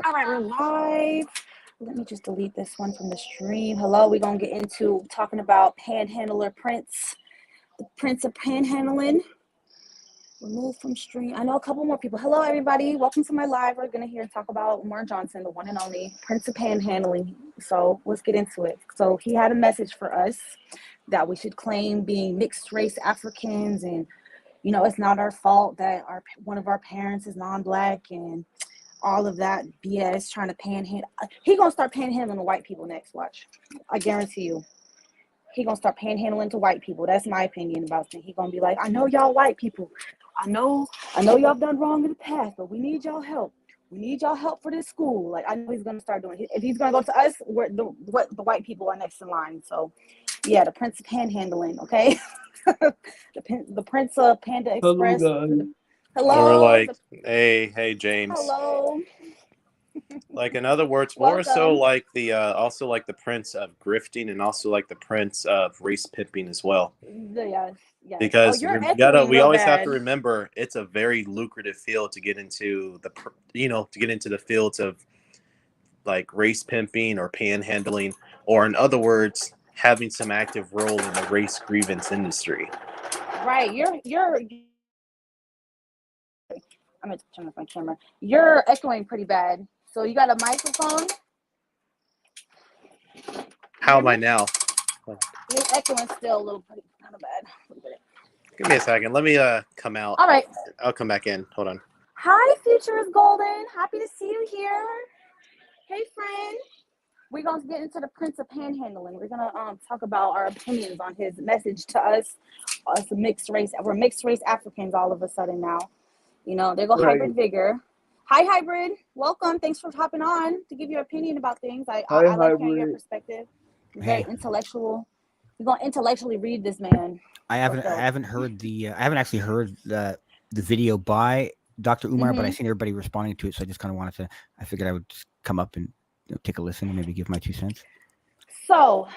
All right, we're live. Let me just delete this one from the stream. Hello, we're gonna get into talking about panhandler Prince, the Prince of Panhandling. Remove from stream. I know a couple more people. Hello, everybody. Welcome to my live. We're gonna hear talk about Umar Johnson, the one and only Prince of Panhandling. So let's get into it. So he had a message for us that we should claim being mixed race Africans, and it's not our fault that one of our parents is non-black and all of that BS trying to panhandle. He gonna start panhandling to white people next. Watch, I guarantee you. He gonna start panhandling to white people. That's my opinion about it. He gonna be like, I know y'all white people. I know y'all done wrong in the past, but we need y'all help. We need y'all help for this school. Like, I know he's gonna start doing it. If he's gonna go to us, the white people are next in line. So, yeah, the Prince of Panhandling. Okay, the Prince of Panda Express. Hello. Or like, hey, James. Hello. Like, in other words, more so like the also like the Prince of grifting, and also like the Prince of race pimping as well. Yes. Because we always have to remember it's a very lucrative field to get into the fields of like race pimping or panhandling, or in other words, having some active role in the race grievance industry. Right. I'm gonna turn off my camera. You're echoing pretty bad. So you got a microphone? How am I now? You're echoing still a little pretty kind of bad. Give me a second. Let me come out. All right. I'll come back in. Hold on. Hi, Future is Golden. Happy to see you here. Hey, friend. We're going to get into the Prince of Panhandling. We're going to talk about our opinions on his message to us. Us mixed race. We're mixed race Africans all of a sudden now. There go Hybrid Vigor. Hi, Hybrid. Welcome. Thanks for hopping on to give your opinion about things. I like hearing your perspective. Very intellectual. We're going to intellectually read this man. I haven't actually heard the video by Dr. Umar, but I seen everybody responding to it, so I just kind of wanted to. I figured I would just come up and take a listen and maybe give my 2 cents. So,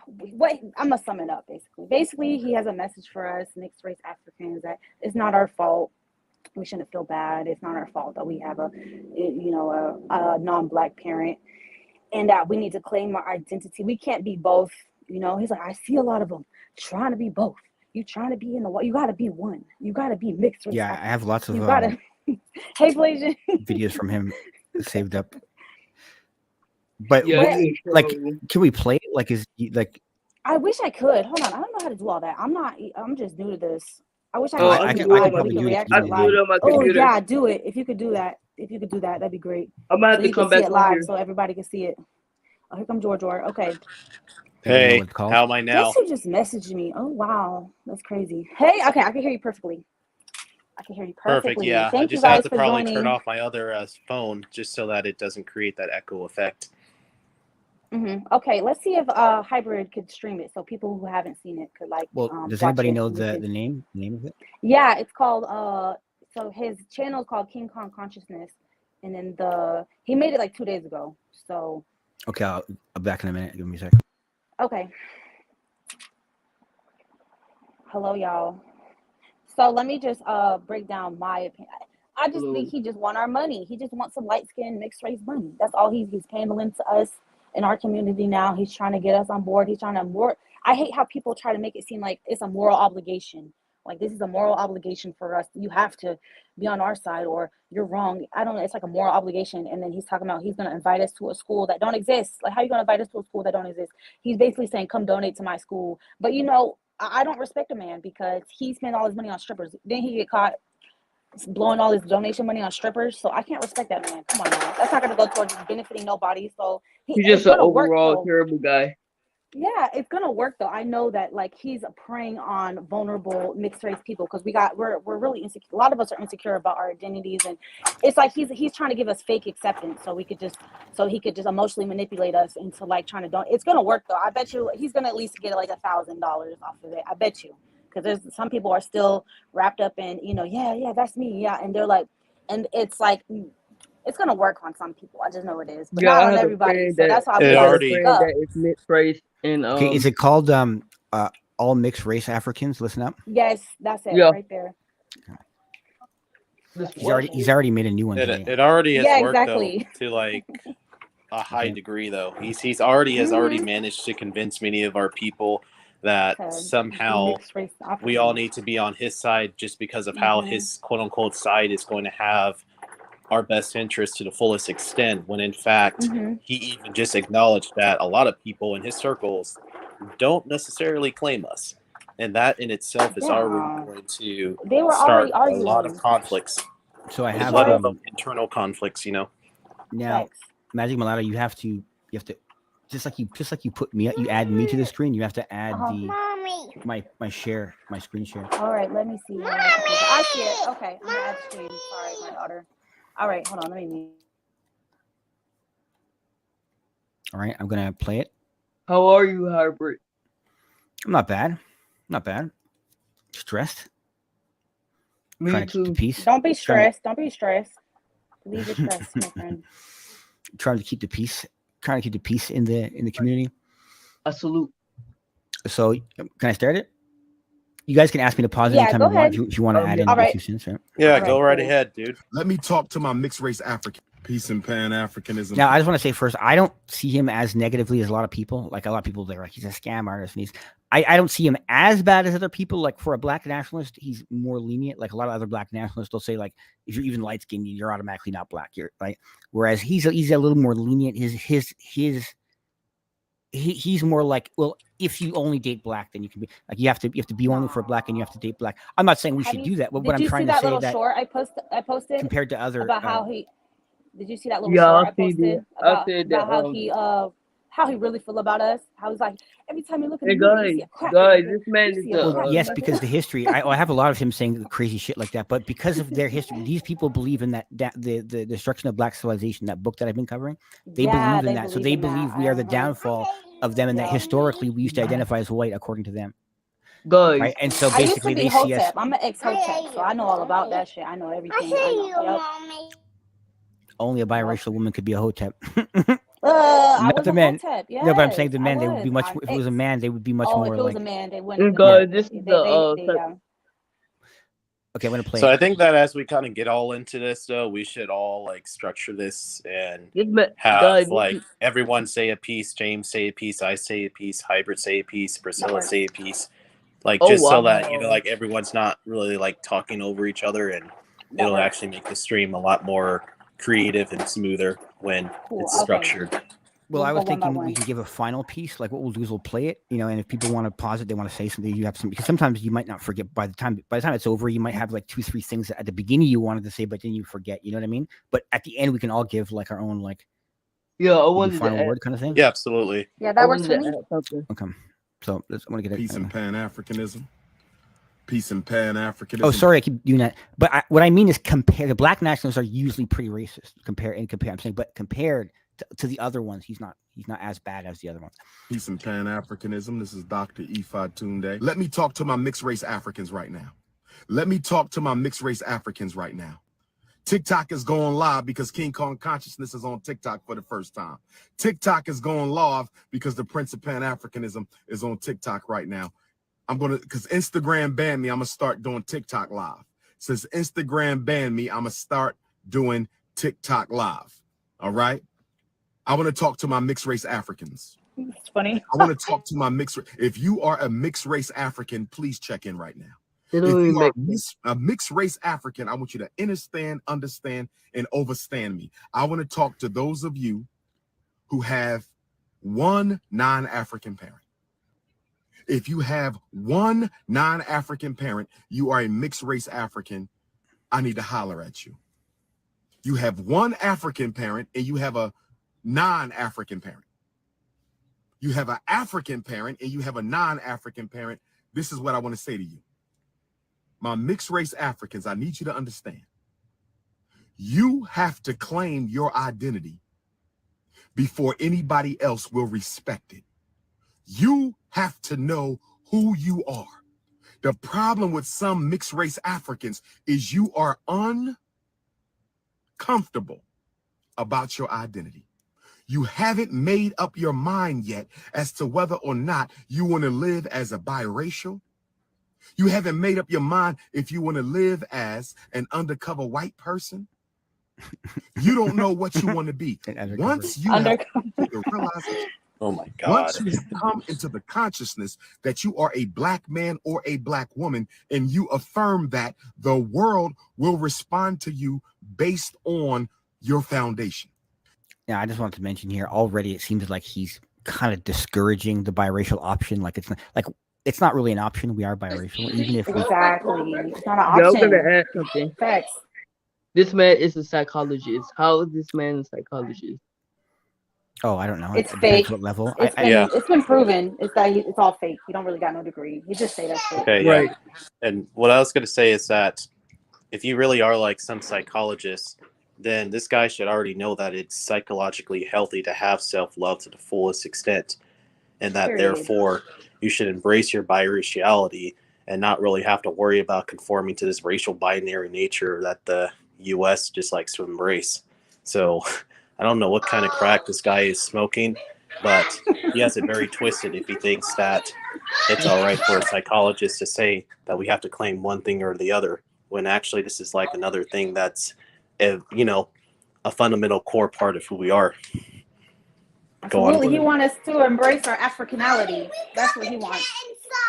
I'm gonna sum it up basically. He has a message for us mixed race Africans that it's not our fault. We shouldn't feel bad. It's not our fault that we have a non-black parent, and that we need to claim our identity. We can't be both. He's like, I see a lot of them trying to be both. You trying to be in the you got to be one. You got to be mixed race. Yeah, I have lots of hey, Blasian. videos from him saved up. But can we play it? Like, I wish I could. Hold on, I don't know how to do all that. I'm just new to this. I wish I could. I can probably do it. Oh yeah, do it. If you could do that, that'd be great. I'm gonna have to come back live so everybody can see it. Oh, here comes George. Okay. Hey, how am I now? Guess who just messaged me? Oh wow, that's crazy. Hey, okay, I can hear you perfectly. Perfect. Yeah, Thank I just you guys have to probably joining. turn off my other phone just so that it doesn't create that echo effect. Okay, let's see if Hybrid could stream it so people who haven't seen it could does anybody know the name of it? Yeah, it's called so his channel is called King Kong Consciousness, and then he made it like 2 days ago. So okay, I'll be back in a minute. Give me a second. Okay. Hello, y'all. So let me just break down my opinion. I just think he just want our money. He just wants some light-skinned mixed race money. That's all he's handling to us in our community now. He's trying to get us on board. He's trying to I hate how people try to make it seem like it's a moral obligation. Like, this is a moral obligation for us. You have to be on our side or you're wrong. I don't know. It's like a moral obligation. And then he's talking about he's going to invite us to a school that don't exist. Like, how are you going to invite us to a school that don't exist? He's basically saying, come donate to my school. But, I don't respect a man because he spent all his money on strippers. Then he get caught blowing all his donation money on strippers. So I can't respect that man. Come on, man. That's not going to go towards benefiting nobody. So he's just an overall terrible guy. Yeah, it's gonna work though. I know that he's preying on vulnerable mixed race people because we're really insecure. A lot of us are insecure about our identities, and it's like he's trying to give us fake acceptance so he could just emotionally manipulate us into trying to don't. It's gonna work though. I bet you he's gonna at least get $1,000 off of it. I bet you, because there's some people are still wrapped up in yeah that's me, yeah, and they're like, and it's like. It's gonna work on some people. I just know it is, but not on everybody. So that's how I speak up. That it's mixed race and okay, is it called all mixed race Africans? Listen up. Yes, that's it right there. He's already made a new one today. It already has worked exactly. though, to like a high degree though. He's already managed to convince many of our people that somehow we all need to be on his side just because of how his quote unquote side is going to have our best interest to the fullest extent, when in fact he even just acknowledged that a lot of people in his circles don't necessarily claim us, and that in itself is already going to start a lot of conflicts. So I have a lot of internal conflicts, you know. Now, Magic Mulatto, you have to just like you put me, you add me to the screen. You have to add my screen share. All right, let me see. I see it. Okay, I'm gonna add screen. Sorry, my daughter. All right, hold on. Let me. All right, I'm gonna play it. How are you, Hybrid? I'm not bad. Not bad. Stressed. Me trying to too. keep the peace. Don't be stressed. Don't be stressed. Leave your stress, my friend. Trying to keep the peace. Trying to keep the peace in the community. I salute. So can I start it? You guys can ask me to pause anytime you want if you want to add in right. 2 cents, right? Yeah, go right ahead, dude. Let me talk to my mixed race African. Peace and Pan-Africanism. Now, I just want to say first, I don't see him as negatively as a lot of people. Like a lot of people, they're like, he's a scam artist. And I don't see him as bad as other people. Like for a black nationalist, he's more lenient. Like a lot of other black nationalists, they'll say like, if you're even light skinned, you're automatically not black. You're right. Whereas he's a little more lenient. He's more like, well, if you only date black, then you can be like, you have to be only for black and you have to date black. I'm not saying we should do that, but what I'm trying to say that short I posted compared to other about how he. Did you see that little short I posted about how he really feel about us? How he's like every time you look at me, you see a crack. Guys, this man is yes, because the history. I have a lot of him saying crazy shit like that, but because of their history, these people believe in that the destruction of black civilization. That book that I've been covering, they believe in that. So they believe we are the downfall of them, and that historically we used to identify as white according to them. Guys, right? And so basically they see us. I'm an ex-Hotep, so I know all about that shit. I know everything. Only a biracial woman could be a Hotep. Not the men. Hotep, yes, no, but I'm saying the men. They would be much. If it was a man, they would be much more. If it was like, a man, they wouldn't. Guys, this is Okay, I'm gonna play. So I think that as we kind of get all into this, though, we should all like structure this and have like everyone say a piece. James say a piece. I say a piece. Hybrid say a piece. Priscilla say a piece. Like just so that like everyone's not really like talking over each other, and it'll actually make the stream a lot more creative and smoother when it's structured. Well, I was thinking we can give a final piece. Like what we'll do is we'll play it, and if people want to pause it, they want to say something, you have some, because sometimes you might not forget by the time it's over, you might have like 2-3 things that at the beginning you wanted to say, but then you forget, you know what I mean? But at the end, we can all give like our own, like, final word kind of thing. Yeah, absolutely. Yeah, that works for me. Okay. So I want to get peace and Pan-Africanism. Peace and Pan-Africanism. Oh, sorry, I keep doing that. But what I mean is the black nationalists are usually pretty racist I'm saying, but compared to the other ones, he's not as bad as the other ones. Peace and Pan-Africanism. This is Dr. Ifa Tunde. Let me talk to my mixed race Africans right now. TikTok is going live because King Kong Consciousness is on TikTok for the first time. TikTok is going live because the Prince of Pan-Africanism is on TikTok right now. Because Instagram banned me, I'm going to start doing TikTok live. Since Instagram banned me, I'm going to start doing TikTok live. All right? I want to talk to my mixed race Africans. It's funny. I want to talk to my mixed. If you are a mixed race African, please check in right now. If you are a mixed race African, I want you to understand, and overstand me. I want to talk to those of you who have one non-African parent. If you have one non-African parent, you are a mixed race African. I need to holler at you. You have one African parent and you have a non-African parent. You have an African parent and you have a non-African parent. This is what I want to say to you. My mixed race Africans, I need you to understand. You have to claim your identity before anybody else will respect it. You have to know who you are. The problem with some mixed race Africans is you are uncomfortable about your identity. You haven't made up your mind yet as to whether or not you want to live as a biracial, You haven't made up your mind if you want to live as an undercover white person. You don't know what you want to be. Once you have come to the realization, oh my God, once you have come into the consciousness that you are a black man or a black woman, and you affirm that, the world will respond to you based on your foundation. Yeah, I just wanted to mention here already. It seems like he's kind of discouraging the biracial option. Like it's not really an option. We are biracial, even if exactly. It's not an Yeah, I'm option. gonna add something. Facts. This man is a psychologist. How is this man a psychologist? Oh, I don't know. It's It fake. depends what level. It's been proven. It's that it's all fake. You don't really got no degree. You just say that shit. Okay, Right. yeah. And what I was going to say is that if you really are like some psychologist, then this guy should already know that it's psychologically healthy to have self-love to the fullest extent, and that therefore you should embrace your biraciality and not really have to worry about conforming to this racial binary nature that the U.S. just likes to embrace. So I don't know what kind of crack this guy is smoking, but he has it very twisted if he thinks that it's all right for a psychologist to say that we have to claim one thing or the other, when actually this is like another thing that's, you know, a fundamental core part of who we are. Absolutely, he wants us to embrace our Africanality. That's what he wants.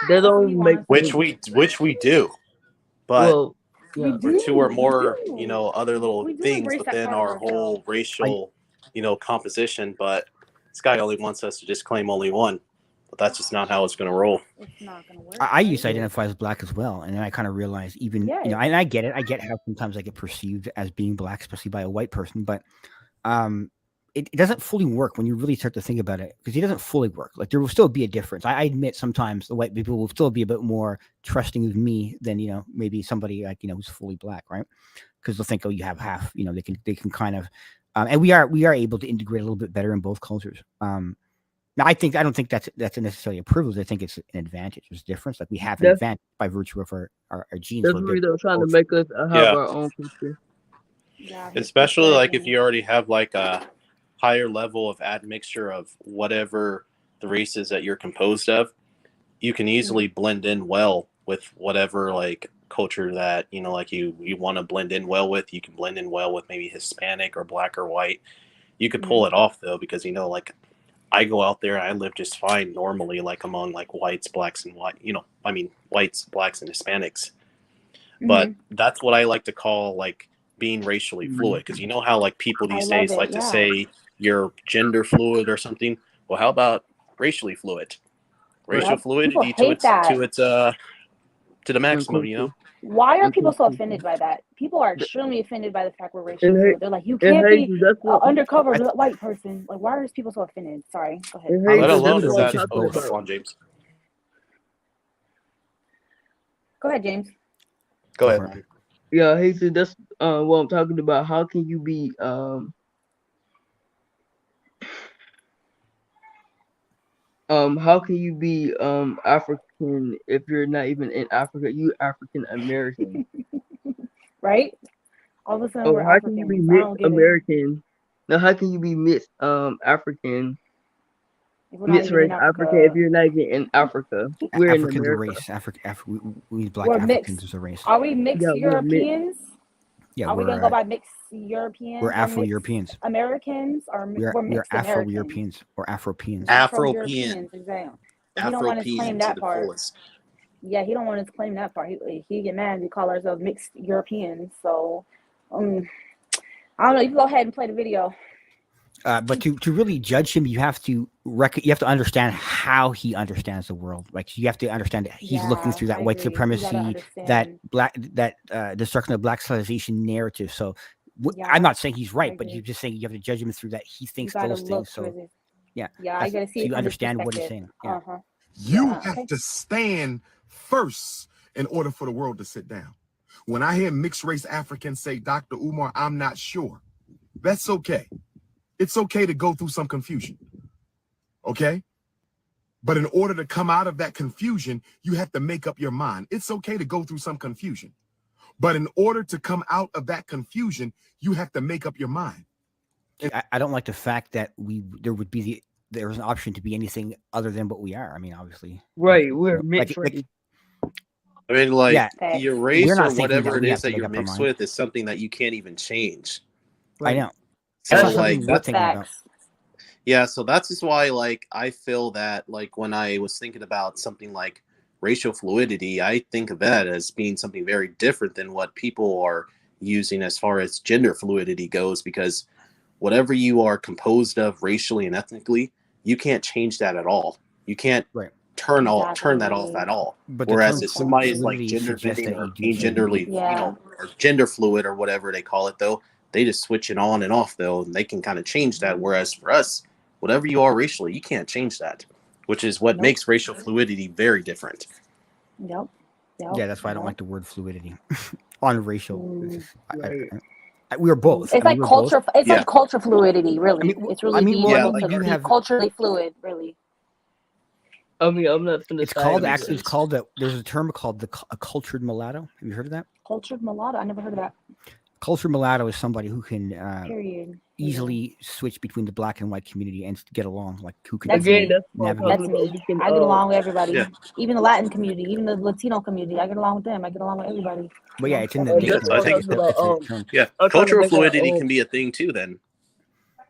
They don't make which we do, but well, yeah. we're two or more, you know, other little things within our whole racial, you know, composition. But this guy only wants us to just claim only one. But that's just not how it's going to roll. It's not going to work. I used to identify as black as well, and then I kind of realized even, you know, and I get it. I get how sometimes I get perceived as being black, especially by a white person, but it doesn't fully work when you really start to think about it, because it doesn't fully work. Like there will still be a difference. I admit sometimes the white people will still be a bit more trusting of me than, you know, maybe somebody like, you know, who's fully black, right? Because they'll think, oh, you have half, you know, they can kind of, and we are able to integrate a little bit better in both cultures. Now, I don't think that's necessarily a privilege. I think it's an advantage. There's a difference. Like we have an advantage by virtue of our genes. That's really they're trying to make us have our own culture. Yeah, especially like if you already have like a higher level of admixture of whatever the race is that you're composed of, you can easily blend in well with whatever like culture that, you know, like you want to blend in well with. You can blend in well with maybe Hispanic or black or white. You could pull it off though, because, you know, like I go out there and I live just fine normally, like among like whites, blacks, and whites, blacks, and Hispanics. But that's what I like to call like being racially fluid, because you know how like people these days like to say you're gender fluid or something. Well, how about racially fluid? Racial fluidity to the maximum, you know. Why are people so offended by that? People are extremely offended by the fact we're racially fluid. They're like, you can't be an undercover white person. Like, why are people so offended? Sorry, go ahead. Let alone is that come on, James. Go ahead, James. Go ahead. Yeah, he said that's what I'm talking about. How can you be African if you're not even in Africa? You African American. Right? All of a sudden we're how African. Can you be mixed American? Now how can you be mixed African? Mixed race African if you're not even in Africa. We're Africans in a America. race. We black Africans is a race. Are we mixed Europeans? Yeah, are we gonna go by mixed Europeans? We're Afro-Europeans. Americans, or we're mixed Afro-Europeans or Afropeans. Afropean. Exactly. He don't want to claim that part. Yeah, he don't want to claim that part. He get mad. We call ourselves mixed Europeans. So, I don't know. You can go ahead and play the video. But to really judge him, you have to understand how he understands the world. Like you have to understand that he's looking through that white supremacy, that destruction of black civilization narrative. So I'm not saying he's right, but you're just saying you have to judge him through that he thinks those things. So yeah, I gotta see. So you understand what he's saying. Yeah. You have to stand first in order for the world to sit down. When I hear mixed race Africans say, Dr. Umar, I'm not sure. That's okay. It's okay to go through some confusion, okay? But in order to come out of that confusion, you have to make up your mind. It's okay to go through some confusion. But in order to come out of that confusion, you have to make up your mind. I don't like the fact that there's an option to be anything other than what we are. I mean, obviously. Right, we're mixed race. I mean, like your race or whatever it is that you're mixed with is something that you can't even change. I know. So like that's about. Yeah, so that's just why like I feel that like when I was thinking about something like racial fluidity, I think of that as being something very different than what people are using as far as gender fluidity goes, because whatever you are composed of racially and ethnically, you can't change that at all. You can't turn that off at all. But whereas if somebody is like gender bending or being genderly, or gender fluid or whatever they call it, though, they just switch it on and off though, and they can kind of change that. Whereas for us, whatever you are racially, you can't change that, which is what makes racial fluidity very different. Yep. Yeah, that's why I don't like the word fluidity on racial. We are both. It's like culture. It's like culture fluidity, really. It's really being able to be culturally fluid, really. I mean, I'm not. It's called actually. It's called there's a term called a cultured mulatto. Have you heard of that? Cultured mulatto. I never heard of that. Cultured mulatto is somebody who can easily switch between the black and white community and get along. Like who can navigate. That's me. I get along with everybody, even the Latin community, even the Latino community. I get along with them. I get along with everybody. But yeah, it's in the dictionary. I think cultural fluidity can be a thing too. Then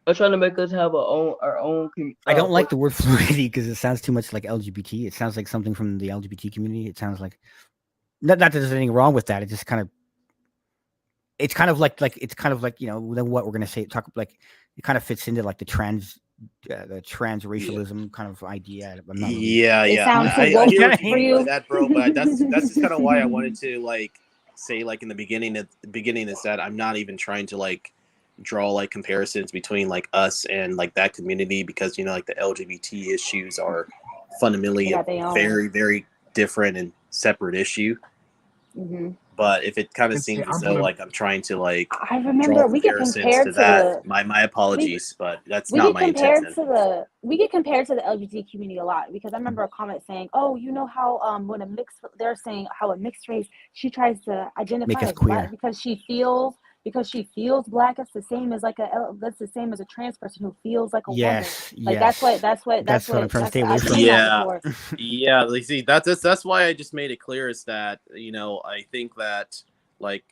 I'm trying to make us have our own. I don't like the word fluidity because it sounds too much like LGBT. It sounds like something from the LGBT community. It sounds like not that there's anything wrong with that. It just kind of. It's kind of like then what we're gonna say. Talk like it kind of fits into like the trans racialism kind of idea. It sounds I hear what you mean by that, bro. But that's just kind of why I wanted to like say like in the beginning is that I'm not even trying to like draw like comparisons between like us and like that community, because like the LGBT issues are fundamentally a very, very different and separate issue. Mm-hmm. But if it kind of seems as though like I'm trying to like I remember we get compared to that, my apologies, but that's not my intention. We get compared to the LGBT community a lot, because I remember a comment saying, "Oh, you know how when they're saying how a mixed race, she tries to identify as black because she feels black. It's the same as that's the same as a trans person who feels like a woman. Like that's what I'm trying to stay away from. Yeah. See, that's why I just made it clear is that I think that like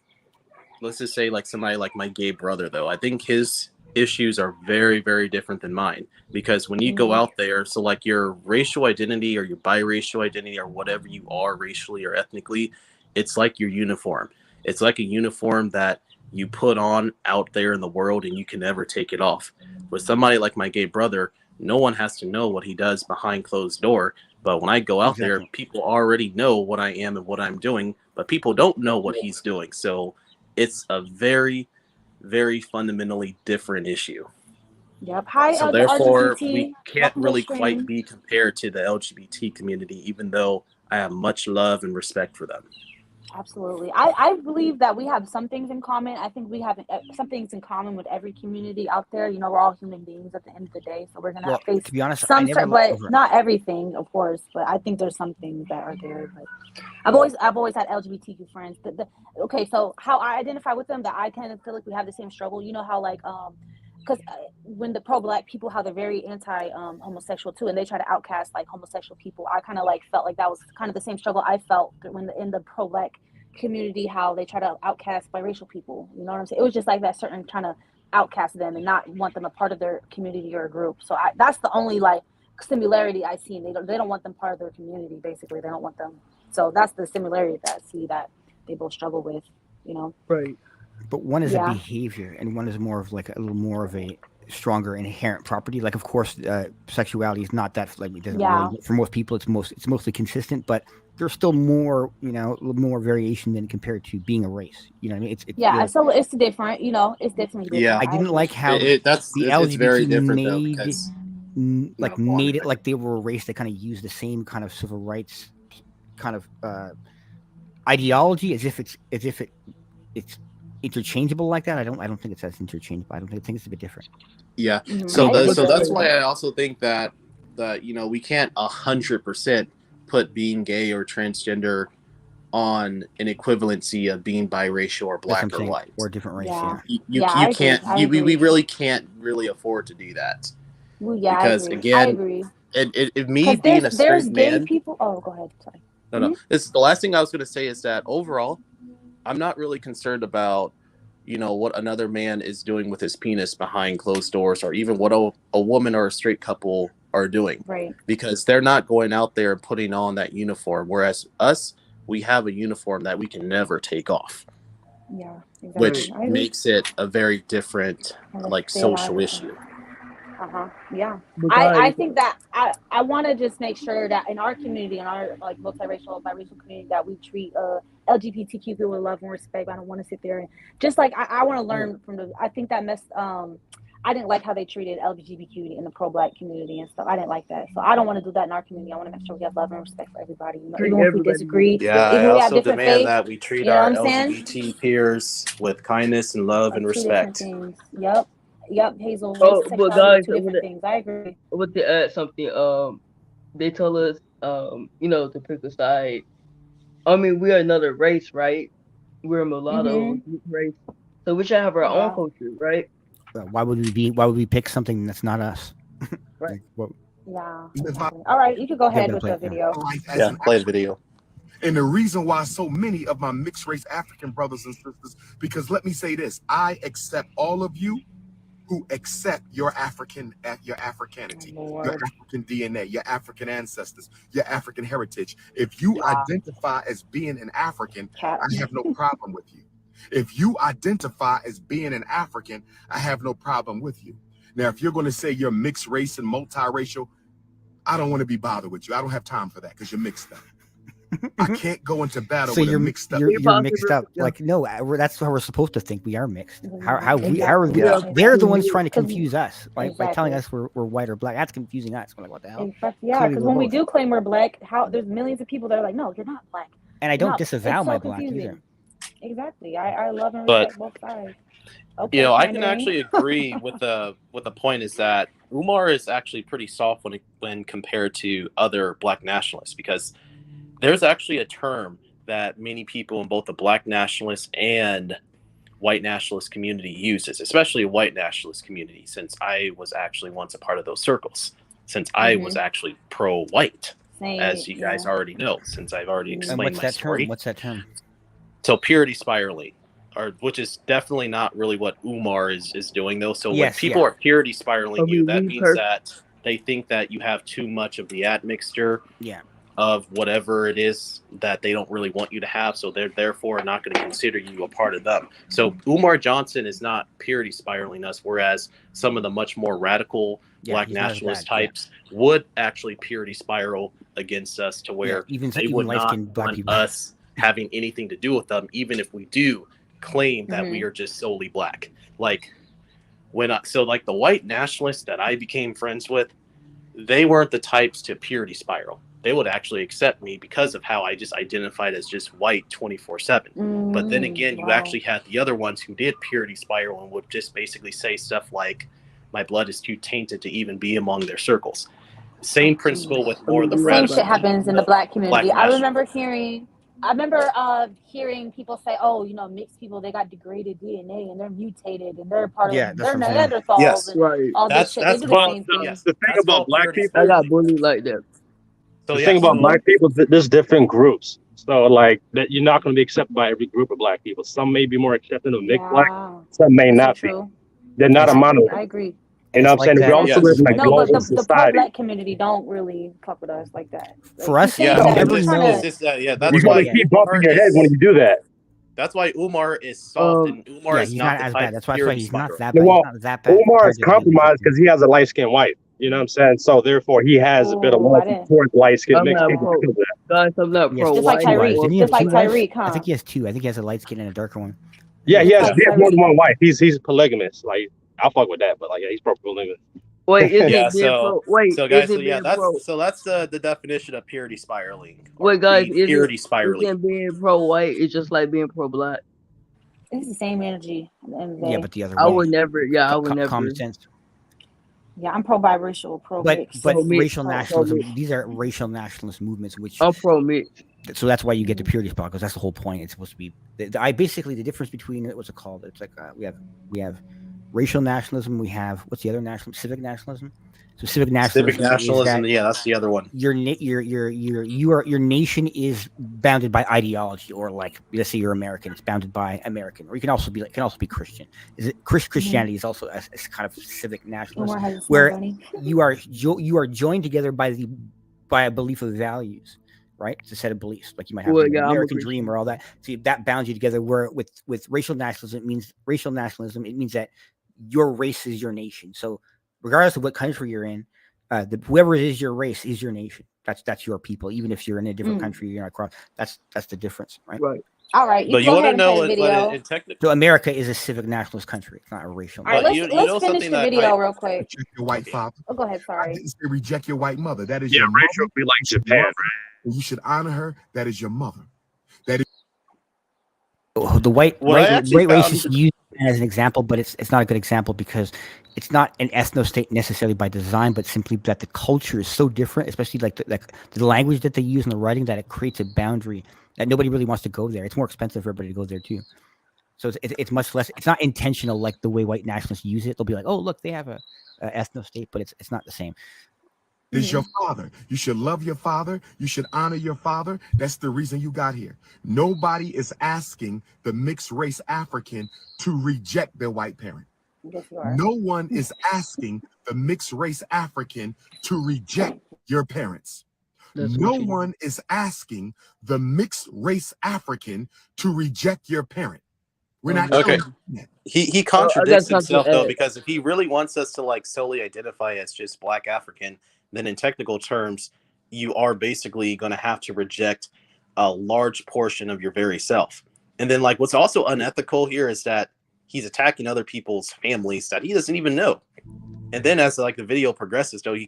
let's just say like somebody like my gay brother, though, I think his issues are very, very different than mine, because when you go out there, so like your racial identity or your biracial identity or whatever you are racially or ethnically, it's like your uniform. It's like a uniform that you put on out there in the world and you can never take it off. With somebody like my gay brother, no one has to know what he does behind closed door. But when I go out there, people already know what I am and what I'm doing, but people don't know what he's doing. So it's a very, very fundamentally different issue. Yep. So therefore, we can't really quite be compared to the LGBT community, even though I have much love and respect for them. Absolutely. I believe that we have some things in common. I think we have some things in common with every community out there. We're all human beings at the end of the day. So we're going to face, to be honest, but not everything, of course. But I think there's some things that are there. But I've always had LGBTQ friends. Okay, so how I identify with them, that I kind of feel like we have the same struggle. You know how like, because when the pro-black people, how they're very anti-homosexual too, and they try to outcast like homosexual people, I kind of like felt like that was kind of the same struggle I felt when in the pro-black community, how they try to outcast biracial people. You know what I'm saying? It was just like that certain trying to outcast them and not want them a part of their community or group. So that's the only like similarity I see. They don't want them part of their community. Basically, they don't want them. So that's the similarity that I see that they both struggle with. Right. But one is a behavior, and one is more of like a little more of a stronger inherent property. Like, of course, sexuality is not that like it doesn't really, for most people. It's mostly consistent, but there's still more, a little more variation than compared to being a race. You know what I mean? So it's different. It's definitely different. Yeah, I didn't like how the LGBT very different made it like they were a race that kind of used the same kind of civil rights kind of ideology as if it's interchangeable like that. I don't think it's as interchangeable. I think it's a bit different. Yeah. So that's why I also think that we can't 100% put being gay or transgender on an equivalency of being biracial or black or white or a different race. You can't. We really can't really afford to do that. Well, because I again, agree. It me being a straight there's gay man, people. Oh, go ahead. Sorry. No. It's the last thing I was going to say is that overall, I'm not really concerned about, what another man is doing with his penis behind closed doors, or even what a woman or a straight couple are doing. Right. Because they're not going out there and putting on that uniform. Whereas us, we have a uniform that we can never take off. Yeah. Exactly. Which makes it a very different, social issue. Yeah. I think that I want to just make sure that in our community, in our multiracial, biracial community, that we treat LGBTQ people with love and respect. I don't want to sit there and just I want to learn from I think that I didn't like how they treated LGBTQ in the pro-Black community and stuff. I didn't like that. So I don't want to do that in our community. I want to make sure we have love and respect for everybody. Even if we disagree. Yeah, even I we also demand that we treat our LGBT peers with kindness and love and respect. Yep, Hazel. But guys, different things. I agree. With to add something, they told us, to pick a side. I mean, we are another race, right? We're a mulatto race, so we should have our own culture, right? Why would we pick something that's not us? Right. Yeah. Exactly. All right, you can go ahead with the video. Yeah, play the video. And the reason why so many of my mixed race African brothers and sisters, because let me say this, I accept all of you who accept your Africanity, your Africanity, your African DNA, your African ancestors, your African heritage. If you identify as being an African, I have no problem with you. If you identify as being an African, I have no problem with you. Now, if you're going to say you're mixed race and multiracial, I don't want to be bothered with you. I don't have time for that because you're mixed up. I can't go into battle with a mixed up. You're mixed up. No, that's how we're supposed to think we are mixed. They're the ones trying to confuse us by telling us we're white or black. That's confusing us. We're like, what the hell? Yeah, because when we do claim we're black, there's millions of people that are like, no, you're not black. And I don't disavow my black either. Exactly. I love and respect both sides. Okay, I can actually agree with the point is that Umar is actually pretty soft when compared to other black nationalists, because there's actually a term that many people in both the black nationalist and white nationalist community uses, especially a white nationalist community, since I was actually once a part of those circles, since I was actually pro-white, as you guys already know, since I've already explained my story. What's that term? So purity spiraling, which is definitely not really what Umar is doing, though. So when people are purity spiraling you, that means that they think that you have too much of the admixture of whatever it is that they don't really want you to have. So they're therefore not going to consider you a part of them. So Umar Johnson is not purity spiraling us, whereas some of the much more radical black nationalist types would actually purity spiral against us to where they would not want us having anything to do with them, even if we do claim that we are just solely black. Like the white nationalists that I became friends with, they weren't the types to purity spiral. They would actually accept me because of how I just identified as just white 24/7. But then again, you actually had the other ones who did purity spiral and would just basically say stuff like, my blood is too tainted to even be among their circles. Same principle with more of the same shit happens in the black community. I remember hearing people say, "Oh, mixed people, they got degraded DNA and they're mutated and they're part of they're Neanderthals and all this shit." They do the same thing. The thing about black people, I got bullied like that. So the thing about black people, there's different groups. So that you're not going to be accepted by every group of black people. Some may be more accepting of mixed black, some may not be. They're not a monolith. I agree. You know what I'm saying? We also live in a global society. The black community don't really fuck with us like that. For us, that's you're going to keep bumping your head when you do that. That's why Umar is soft and Umar is not as bad. That's why he's not that bad. Well, Umar is compromised because he has a light-skinned wife. You know what I'm saying? So therefore, he has a bit of loyalty towards light-skinned mixed people. Guys, I'm not pro. Just like Tyreek. Just like Tyreek, huh? I think he has two. I think he has a light skin and a darker one. Yeah, he has more than one wife. He's polygamous. Like, I'll fuck with that, but he's polygamous. Wait, that's the definition of purity spiraling. Wait, guys, purity spiraling. Being pro-white is just like being pro-black. It's the same energy. Yeah, but the other. I would never. Yeah, I would never. Common sense. Yeah, I'm pro-biracial, pro-mixed. But racial nationalism, these are racial nationalist movements, which I'm pro-mixed. So that's why you get the purity spot, because that's the whole point. It's supposed to be. Basically the difference between what's it called? It's like we have racial nationalism. We have what's the other nationalism? Civic nationalism. So civic nationalism. Civic nationalism. Yeah, that's the other one. Your nation is bounded by ideology, or like let's say you're American, it's bounded by American, or you can also be Christian. Is it Christianity is also a kind of civic nationalism where you are joined together by a belief of values, right? It's a set of beliefs, like you might have the American dream or all that. So that bounds you together. Where with racial nationalism, it means that your race is your nation. So regardless of what country you're in, whoever is your race is your nation. That's your people. Even if you're in a different country, you're not across. That's the difference, right? Right. All right. But you want to know what so America is a civic nationalist country. It's not a racial. All right, let's finish the video real quick. Reject your white father. Oh, go ahead. Sorry. I didn't say reject your white mother. That is yeah, your racial mother. be like Japan, right? You should honor her. That is your mother. The white racists use it as an example, but it's not a good example because it's not an ethno state necessarily by design, but simply that the culture is so different, especially like the language that they use in the writing, that it creates a boundary that nobody really wants to go there. It's more expensive for everybody to go there too. So it's much less. It's not intentional like the way white nationalists use it. They'll be like, oh look, they have a ethno state, but it's not the same. Is your father. You should love your father. You should honor your father. That's the reason you got here. Nobody is asking the mixed race African to reject their white parent. Yes, you are. No one is asking the mixed race African to reject your parents. No one is asking the mixed race African to reject your parent. We're not okay. He contradicts himself though, because if he really wants us to like solely identify as just Black African, then in technical terms, you are basically going to have to reject a large portion of your very self. And then like what's also unethical here is that he's attacking other people's families that he doesn't even know. And then as like the video progresses, though, he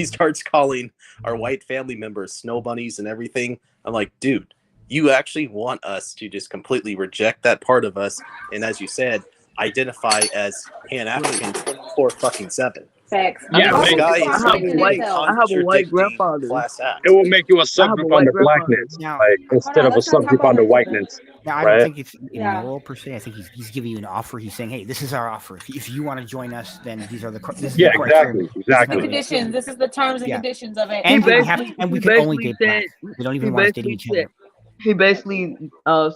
starts calling our white family members snow bunnies and everything. I'm like, dude, you actually want us to just completely reject that part of us, and as you said, identify as Pan-African 24/7. Facts. Yeah, I have a white grandfather. It will make you a subgroup on the blackness, like instead of a subgroup on the whiteness. Now, I don't think it's immoral per se. I think he's giving you an offer. He's saying, "Hey, this is our offer. If you want to join us, then these are the exactly. The conditions. This is the terms and conditions of it. And we can only date black. We don't even want to date each other." He basically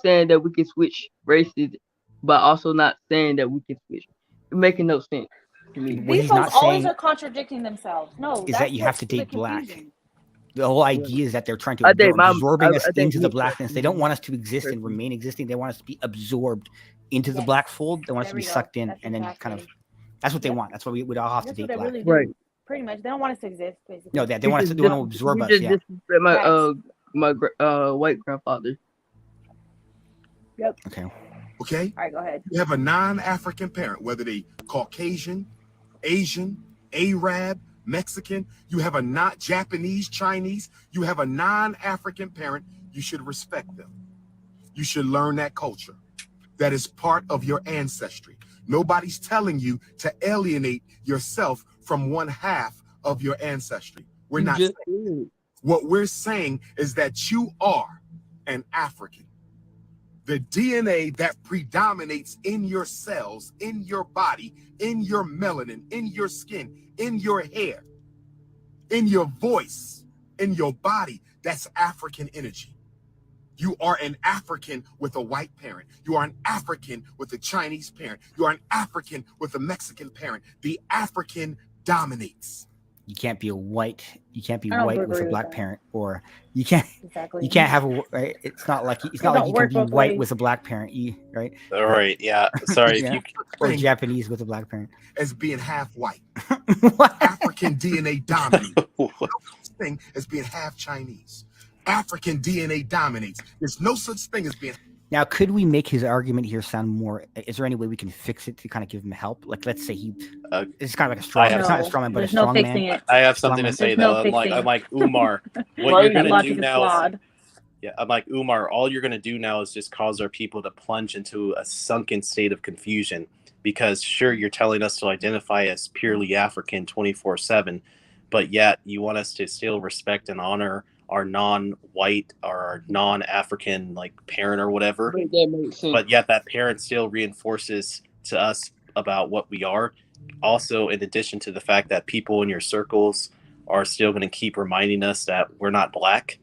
saying that we can switch races, but also not saying that we can switch. Making no sense to me. These folks always are contradicting themselves. No, is that you have to date black. The whole idea is that they're trying to absorbing us into the blackness. They don't want us to exist and remain existing. They want us to be absorbed into the black fold. They want us to be sucked in, and then kind of that's what they want. That's why we'd all have to date black. Really right. Pretty much. They don't want us to exist, basically. No, they want us to absorb us. Yeah. My white grandfather. Yep. Okay. All right, go ahead. You have a non-African parent, whether they Caucasian, Asian, Arab, Mexican. You have a not Japanese, Chinese. You have a non-African parent. You should respect them. You should learn that culture. That is part of your ancestry. Nobody's telling you to alienate yourself from one half of your ancestry. We're not saying it. What we're saying is that you are an African. The DNA that predominates in your cells, in your body, in your melanin, in your skin, in your hair, in your voice, in your body, that's African energy. You are an African with a white parent. You are an African with a Chinese parent. You are an African with a Mexican parent. The African dominates. You can't be white with a black parent, or you can't have a. Right? It's not like you can be white with a black parent, right? All right, yeah. Sorry, yeah. Or Japanese with a black parent. As being half white, African DNA dominates. No such thing as being half Chinese. African DNA dominates. There's no such thing as being. Now, could we make his argument here sound more? Is there any way we can fix it to kind of give him help? Like, let's say it's kind of like a straw man. It's not a straw man, but a strong man. I have something to say though. I'm like Umar. What you're gonna do now is, I'm like Umar. All you're gonna do now is just cause our people to plunge into a sunken state of confusion. Because sure, you're telling us to identify as purely African 24/7, but yet you want us to still respect and honor our non-white or our non-African like parent or whatever, but yet that parent still reinforces to us about what we are. Also, in addition to the fact that people in your circles are still going to keep reminding us that we're not black.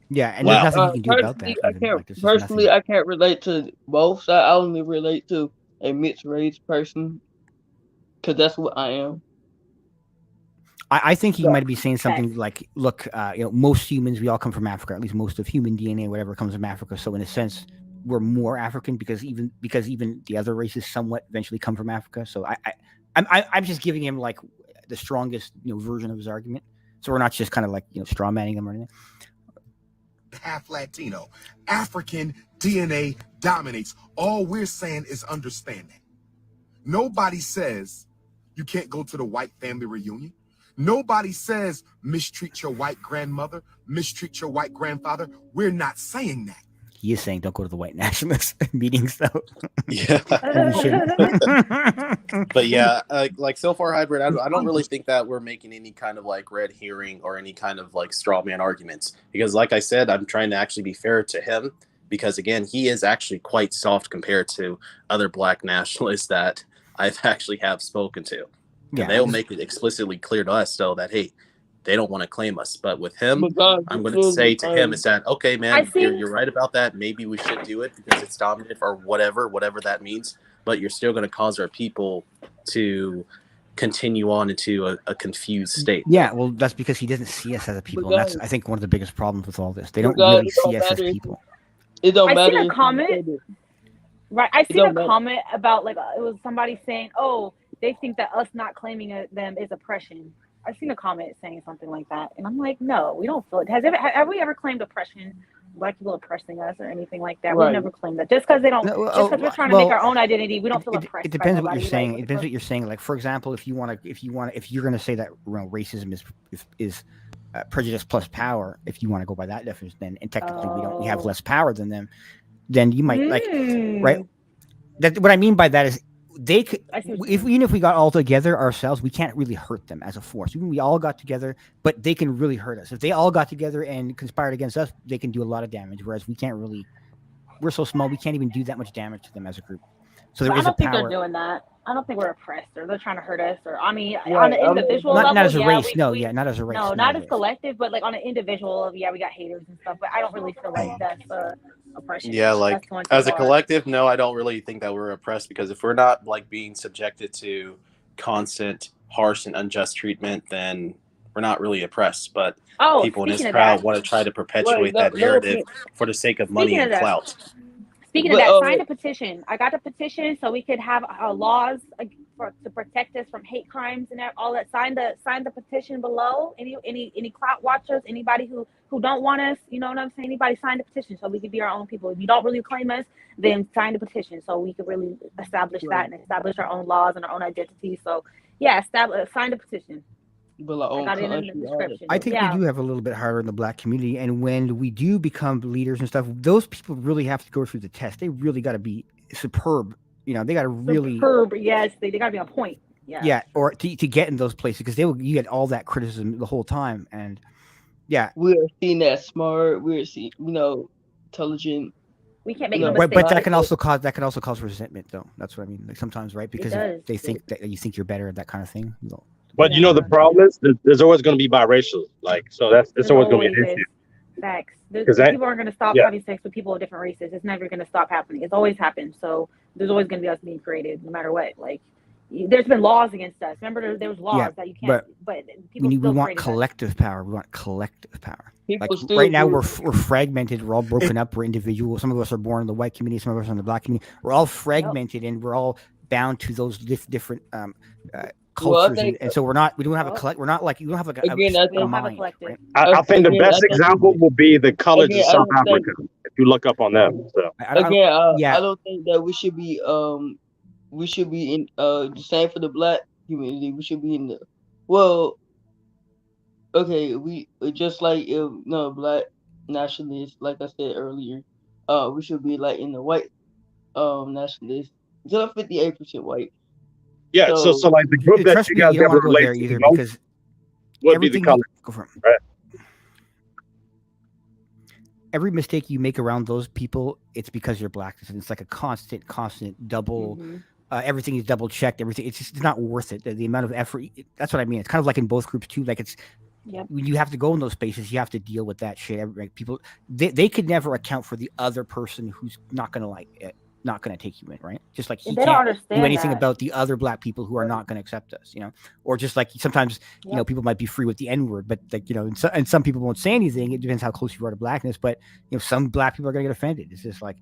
Yeah, and there's nothing you can do about that. I can't relate to both sides. I only relate to a mixed race person because that's what I am. I think he might be saying something like, "Look, most humans, we all come from Africa. At least most of human DNA, whatever, comes from Africa. So in a sense, we're more African because even the other races somewhat eventually come from Africa. So I'm just giving him like the strongest version of his argument. So we're not just kind of like straw manning him or anything. Half Latino, African DNA dominates. All we're saying is understanding. Nobody says you can't go to the white family reunion. Nobody says mistreat your white grandmother, mistreat your white grandfather. We're not saying that. He is saying don't go to the white nationalist meetings, though. Yeah. But yeah, like so far, hybrid, I don't really think that we're making any kind of like red herring or any kind of like straw man arguments. Because like I said, I'm trying to actually be fair to him. Because again, he is actually quite soft compared to other black nationalists that I've actually have spoken to. And yeah, they'll make it explicitly clear to us, though, that, hey, they don't want to claim us. But with him, I'm going to say to him is that, okay, man, you're right about that. Maybe we should do it because it's dominant or whatever that means. But you're still going to cause our people to continue on into a confused state. Yeah, well, that's because he doesn't see us as a people. And that's, I think, one of the biggest problems with all this. They don't really see us as people. It don't matter. I seen a comment. Right, I seen a comment about like it was somebody saying, "Oh, they think that us not claiming them is oppression." I seen a comment saying something like that, and I'm like, "No, we don't feel it. Have we ever claimed oppression? Black people oppressing us or anything like that? Right. We've never claimed that. Just because they don't, just because we're trying to make our own identity, we don't feel oppressed." It depends what you're saying. It depends what you're saying. Like, for example, if you're going to say that racism is prejudice plus power, if you want to go by that definition, then and technically we have less power than them. Then you might right. That what I mean by that is they could, even if we got all together ourselves, we can't really hurt them as a force. Even we all got together, but they can really hurt us. If they all got together and conspired against us, they can do a lot of damage. Whereas we can't really. We're so small, we can't even do that much damage to them as a group. So there is a power. I don't think they're doing that. I don't think we're oppressed or they're trying to hurt us or on an individual level. Not as a race. Not as a race. No, not as collective, but like on an individual level, we got haters and stuff. But I don't really feel like that's oppression. Yeah, like as a collective, no, I don't really think that we're oppressed because if we're not like being subjected to constant, harsh, and unjust treatment, then we're not really oppressed. But people in this crowd want to try to perpetuate that narrative for the sake of money and clout. Speaking of that, sign a petition. I got a petition so we could have laws to protect us from hate crimes and all that. Sign the petition below. Any clout watchers, anybody who don't want us, you know what I'm saying? Anybody sign the petition so we could be our own people. If you don't really claim us, then sign the petition so we could really establish that and establish our own laws and our own identity. So yeah, sign the petition. I think we do have a little bit harder in the black community, and when we do become leaders and stuff, those people really have to go through the test. They really got to be superb. They got to really superb. Yes, they got to be on point. Yeah, or to get in those places because you get all that criticism the whole time, and we're seen as smart. We're seen, intelligent. We can't make no mistakes. But that can also cause resentment, though. That's what I mean. Like sometimes, right? Because they think that you think you're better at that kind of thing. But the problem is there's always going to be biracial, so it's always going to be an issue. Facts. People aren't going to stop having sex with people of different races. It's never going to stop happening. It's always happened. So there's always going to be us being created, no matter what. Like there's been laws against us. Remember, there was laws that you can't. But people we want collective power. We want collective power. Like right now, we're fragmented. We're all broken up. We're individual. Some of us are born in the white community. Some of us are in the black community. We're all fragmented, and we're all bound to those different cultures, and so we don't have a collect. We're not like you don't have like a mind. Right? I think the best example will be the colors of South Africa. If you look up on them, so I don't think that we should be in the same for the black community. We should be in the we just like black nationalists. Like I said earlier, we should be like in the white nationalists. Just 58% white. Yeah, so like the group that you guys ever relate to because would be the color. Right. Every mistake you make around those people, it's because you're black. It's like a constant double everything is double checked. Everything, it's not worth it. The amount of effort. That's what I mean. It's kind of like in both groups too. Like it's when you have to go in those spaces, you have to deal with that shit. People, they could never account for the other person who's not going to like it. Not going to take you in, right? Just like he can't do anything about the other black people who are not going to accept us, you know. Or just like sometimes, you know, people might be free with the N-word, but like, you know, and some people won't say anything. It depends how close you are to blackness, but you know, some black people are going to get offended. It's just like,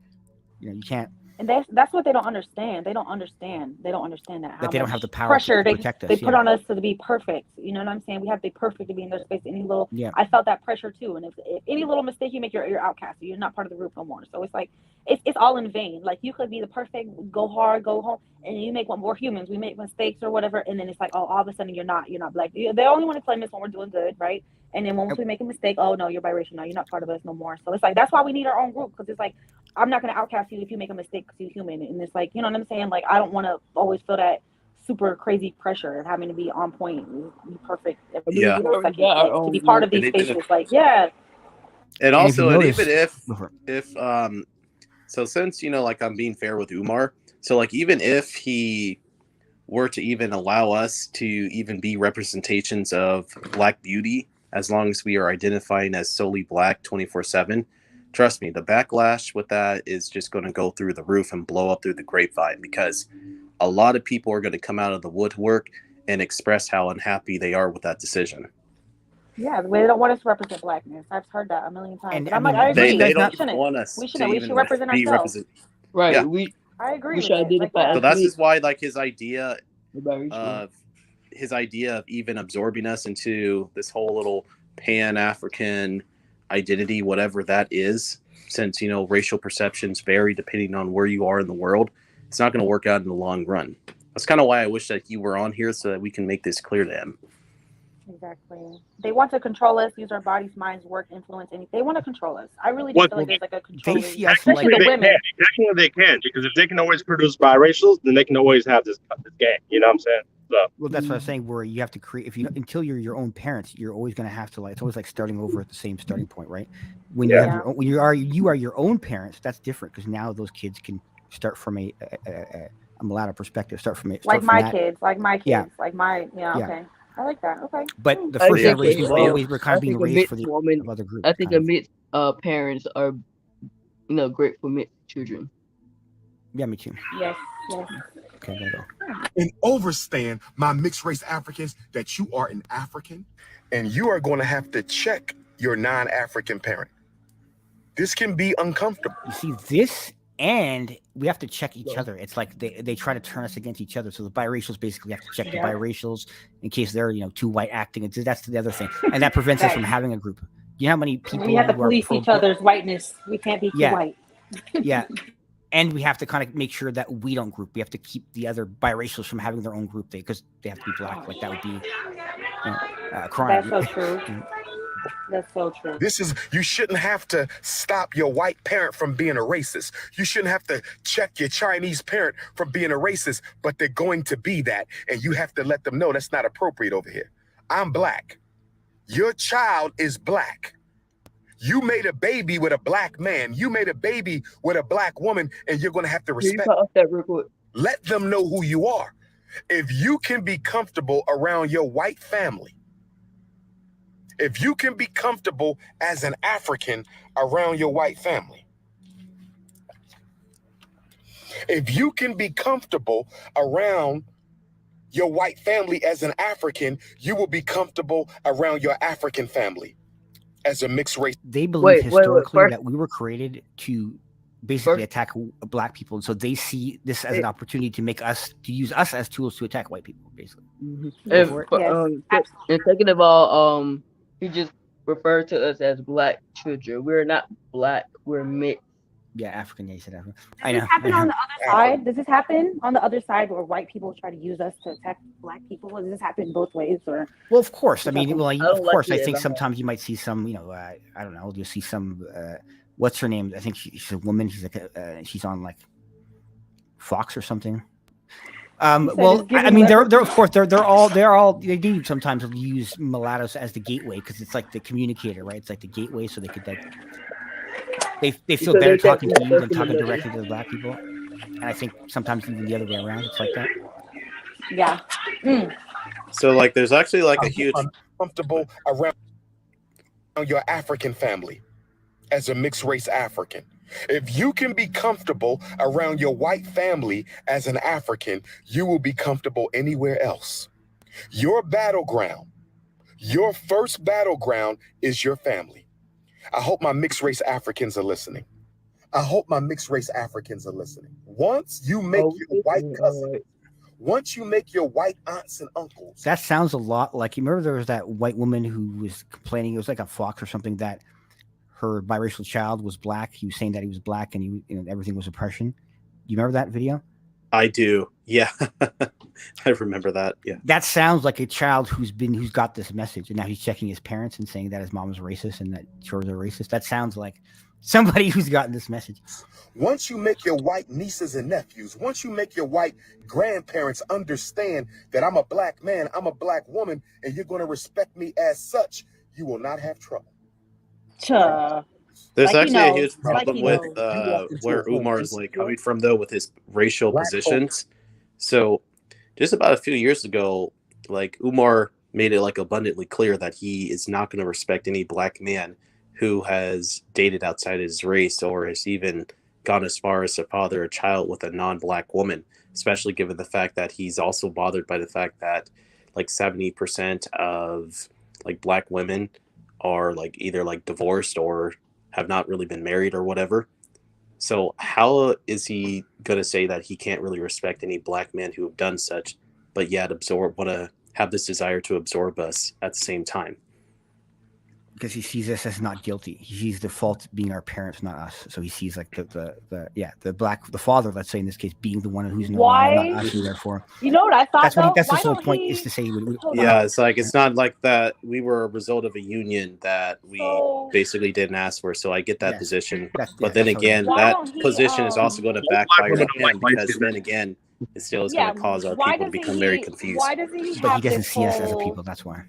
you know, you can't. And that's what they don't understand. They don't understand that. That they don't have the power pressure to protect us. They put on us to be perfect. You know what I'm saying? We have to be perfect to be in their space. Any little, I felt that pressure too. And if any little mistake you make, you're outcast. You're not part of the group no more. So it's like, it's all in vain. Like you could be the perfect, go hard, go home, and you make one more humans. We make mistakes or whatever, and then it's like, oh, all of a sudden you're not black. They only want to claim us when we're doing good, right? And then once we make a mistake, oh no, you're biracial now. You're not part of us no more. So it's like that's why we need our own group, because it's like I'm not gonna outcast you if you make a mistake because you're human. And it's like, you know what I'm saying? Like I don't want to always feel that super crazy pressure of having to be on point, be perfect. To be part of these spaces, like And also, and even if so since, you know, like I'm being fair with Umar, so like even if he were to even allow us to even be representations of black beauty, as long as we are identifying as solely black 24/7, trust me, the backlash with that is just going to go through the roof and blow up through the grapevine, because a lot of people are going to come out of the woodwork and express how unhappy they are with that decision. Yeah, they don't want us to represent blackness. I've heard that a million times. And I'm like, I agree. They don't want us. We should represent ourselves. Right. Yeah. I agree. We should identify. So that's just why, like, his idea of even absorbing us into this whole little Pan-African identity, whatever that is, since, you know, racial perceptions vary depending on where you are in the world, it's not going to work out in the long run. That's kind of why I wish that you were on here so that we can make this clear to him. Exactly. They want to control us, use our bodies, minds, work, influence, anything. They want to control us. I really do feel like there's like a control. Especially the women. Technically they can, because if they can always produce biracials, then they can always have this game. You know what I'm saying? So. Well, that's what I'm saying. Where you have to create, until you're your own parents, you're always going to have to, like, it's always like starting over at the same starting point, right? When you have when you are your own parents, that's different, because now those kids can start from a mulatto perspective, start from my kids, okay. I like that. Okay. But the first generation we're kind of being raised for the other group. I think mixed parents are, you know, great for mixed children. Yeah, me too. Yes. Okay, there you go. And understand, my mixed race Africans, that you are an African, and you are going to have to check your non-African parent. This can be uncomfortable. You see this. And we have to check each other. It's like they try to turn us against each other. So the biracials basically have to check the biracials in case they're, you know, too white acting. That's the other thing, and that prevents us from having a group. You know how many people we have to police each other's whiteness. We can't be too white. Yeah, and we have to kind of make sure that we don't group. We have to keep the other biracials from having their own group because they have to be black. Like that would be a crime. That's so true. That's so true. You shouldn't have to stop your white parent from being a racist. You shouldn't have to check your Chinese parent from being a racist, but they're going to be that. And you have to let them know that's not appropriate over here. I'm black. Your child is black. You made a baby with a black man. You made a baby with a black woman, and you're going to have to respect that real quick. Let them know who you are. If you can be comfortable around your white family, if you can be comfortable as an African around your white family, if you can be comfortable around your white family as an African, you will be comfortable around your African family as a mixed race. They believe historically that we were created to basically attack black people, and so they see this as an opportunity to use us as tools to attack white people, basically. And second of all, he just referred to us as black children. We're not black. We're mixed. Yeah, African. They said African. Does this happen on the other side? Does this happen on the other side where white people try to use us to attack black people? Does this happen both ways? Or well, of course. I mean, of course. I think sometimes you might see some. You know, I don't know. You'll see some. What's her name? I think she's a woman. She's like she's on like Fox or something. Well, I mean, they're of course they do sometimes use mulattoes as the gateway because it's like the communicator, right? It's like the gateway, so they could like they feel better talking to you than talking directly to the black people. And I think sometimes even the other way around, it's like that. Yeah. So like, there's actually like a huge comfortable around your African family as a mixed race African. If you can be comfortable around your white family as an African, you will be comfortable anywhere else. Your battleground, your first battleground is your family. I hope my mixed race Africans are listening. I hope my mixed race Africans are listening. Once you make your white cousins, once you make your white aunts and uncles. That sounds a lot like, you remember there was that white woman who was complaining, it was like a Fox or something, that her biracial child was black. He was saying that he was black and everything was oppression. You remember that video? I do. Yeah. I remember that. Yeah. That sounds like a child who's got this message, and now he's checking his parents and saying that his mom is racist and that children are racist. That sounds like somebody who's gotten this message. Once you make your white nieces and nephews, once you make your white grandparents understand that I'm a black man, I'm a black woman, and you're going to respect me as such, you will not have trouble. There's actually a huge problem with where Umar is like coming from, though, with his racial positions. So just about a few years ago, like, Umar made it like abundantly clear that he is not going to respect any black man who has dated outside his race or has even gone as far as to father a child with a non-black woman, especially given the fact that he's also bothered by the fact that like 70% of like black women are like either like divorced or have not really been married or whatever. So how is he going to say that he can't really respect any black men who have done such, but yet want to have this desire to absorb us at the same time? Because he sees us as not guilty. He sees the fault being our parents, not us. So he sees like the father, let's say in this case, being the one who's not us, and therefore. You know what I thought? That's the whole point, is to say. It's like, it's not like that we were a result of a union that we basically didn't ask for. So I get that position, but then again, that position is also going to backfire on him, because then again, it still is going to cause our people to become very confused. Why doesn't he? But he doesn't see us as a people. That's why.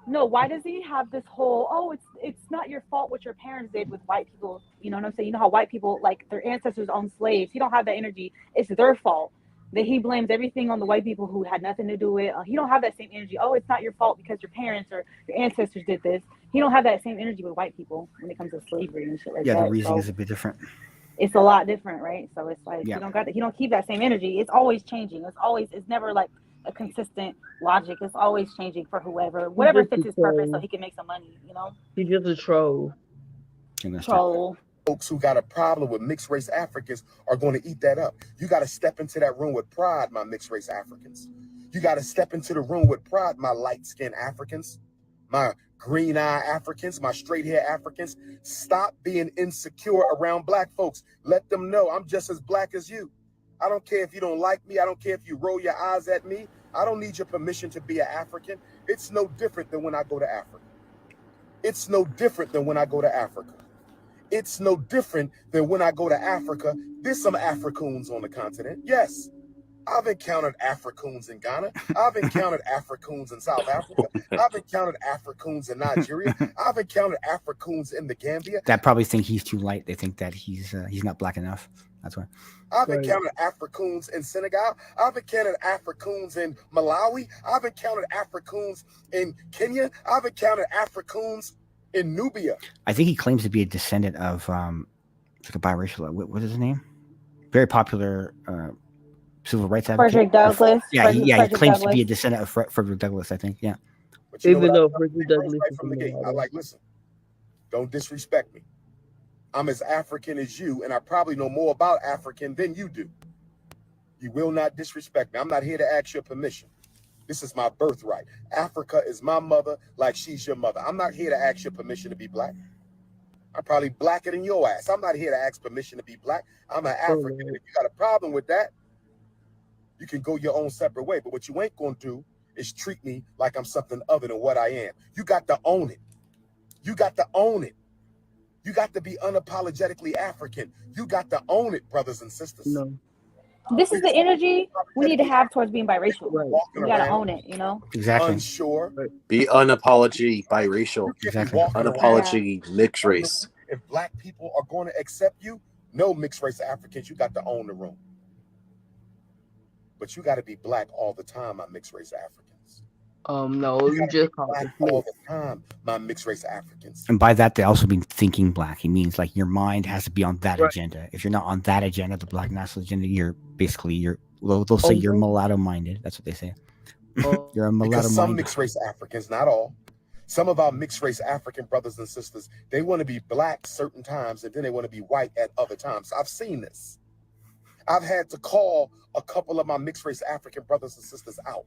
No, why does he have this whole, it's not your fault what your parents did with white people? You know what I'm saying? You know how white people, like, their ancestors owned slaves. He don't have that energy. It's their fault. That he blames everything on the white people who had nothing to do with it. He don't have that same energy. Oh, it's not your fault because your parents or your ancestors did this. He don't have that same energy with white people when it comes to slavery and shit like that. Yeah, the reasoning is a bit different. It's a lot different, right? So it's like, you don't keep that same energy. It's always changing. It's never like a consistent logic. It's always changing for whatever fits his purpose, so he can make some money, you know? He's just a troll. Folks who got a problem with mixed race Africans are going to eat that up. You got to step into that room with pride, my mixed race Africans. You got to step into the room with pride, my light-skinned Africans, my green-eye Africans, my straight-hair Africans. Stop being insecure around black folks. Let them know I'm just as black as you. I don't care if you don't like me. I don't care if you roll your eyes at me. I don't need your permission to be an African. It's no different than when I go to Africa. It's no different than when I go to Africa. It's no different than when I go to Africa. There's some Africoons on the continent. Yes, I've encountered Africoons in Ghana. I've encountered Africoons in South Africa. I've encountered Africoons in Nigeria. I've encountered Africoons in the Gambia. That probably think he's too light. They think that he's not black enough. That's why. I've encountered Africoons in Senegal. I've encountered Africoons in Malawi. I've encountered Africoons in Kenya. I've encountered Africoons in Nubia. I think he claims to be a descendant of like a biracial. What is his name? Very popular civil rights advocate. Frederick Douglass. He claims to be a descendant of Frederick Douglass, I think. Yeah. But even though Frederick Douglass right from the gate, I like, listen, don't disrespect me. I'm as African as you, and I probably know more about African than you do. You will not disrespect me. I'm not here to ask your permission. This is my birthright. Africa is my mother like she's your mother. I'm not here to ask your permission to be black. I'm probably blacker than your ass. I'm not here to ask permission to be black. I'm an African. And if you got a problem with that, you can go your own separate way. But what you ain't going to do is treat me like I'm something other than what I am. You got to own it. You got to own it. You got to be unapologetically African. You got to own it, brothers and sisters. No. This is the energy we need to have towards being biracial. You got to own it, you know? Exactly. Unsure. Be unapology biracial. Exactly. Unapology mixed race. If black people are going to accept you, no mixed race Africans, you got to own the room. but you got to be black all the time, my mixed race Africans. No, you just called black all the time, my mixed race Africans. And by that, they also mean thinking black. He means like your mind has to be on that agenda. If you're not on that agenda, the black national agenda, you're basically they'll say you're mulatto minded. That's what they say. You're a mulatto because some minded. mixed race Africans, not all, some of our mixed race African brothers and sisters, they want to be black certain times and then they want to be white at other times. I've seen this. I've had to call a couple of my mixed race African brothers and sisters out.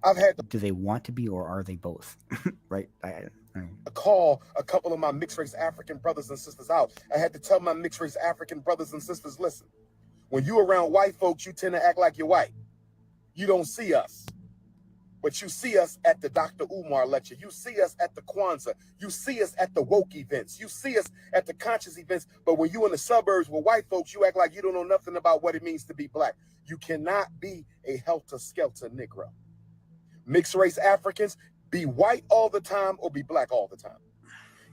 I've had to. Do they want to be, or are they both? Right? I call a couple of my mixed race African brothers and sisters out. I had to tell my mixed race African brothers and sisters, listen, when you around white folks, you tend to act like you're white. You don't see us. But you see us at the Dr. Umar lecture. You see us at the Kwanzaa. You see us at the woke events. You see us at the conscious events. But when you in the suburbs with white folks, you act like you don't know nothing about what it means to be black. You cannot be a helter-skelter Negro. Mixed race Africans, be white all the time or be black all the time.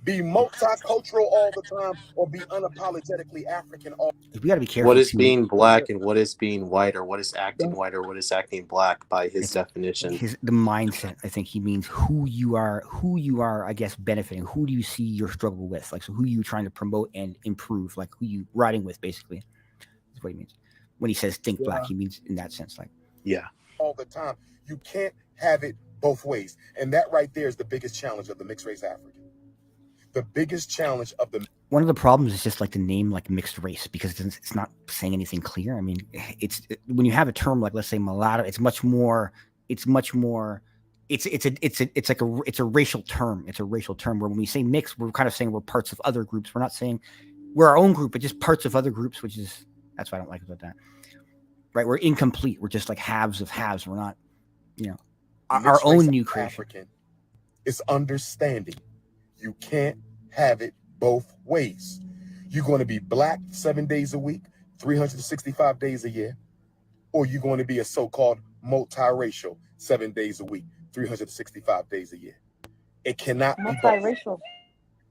Be multicultural all the time or be unapologetically African all the time. We got to be careful. What is being black and what is being white, or what is acting white, or what is acting black by his definition? The mindset. I think he means who you are, I guess, benefiting. Who do you see your struggle with? Like, so who are you trying to promote and improve? Like, who you riding with, basically. That's what he means. When he says think black, he means in that sense. Like, all the time. You can't have it both ways. And that right there is the biggest challenge of the mixed race African. The biggest challenge of the one of the problems is just like the name, like mixed race, because it's not saying anything clear. I mean, when you have a term like, let's say, mulatto, it's a racial term. It's a racial term where when we say mixed, we're kind of saying we're parts of other groups. We're not saying we're our own group, but just parts of other groups, that's what I don't like about that. Right? We're incomplete. We're just like halves of halves. We're not, our own new creation. African is understanding. You can't have it both ways. You're going to be black 7 days a week, 365 days a year, or you're going to be a so-called multiracial 7 days a week, 365 days a year. It cannot be both.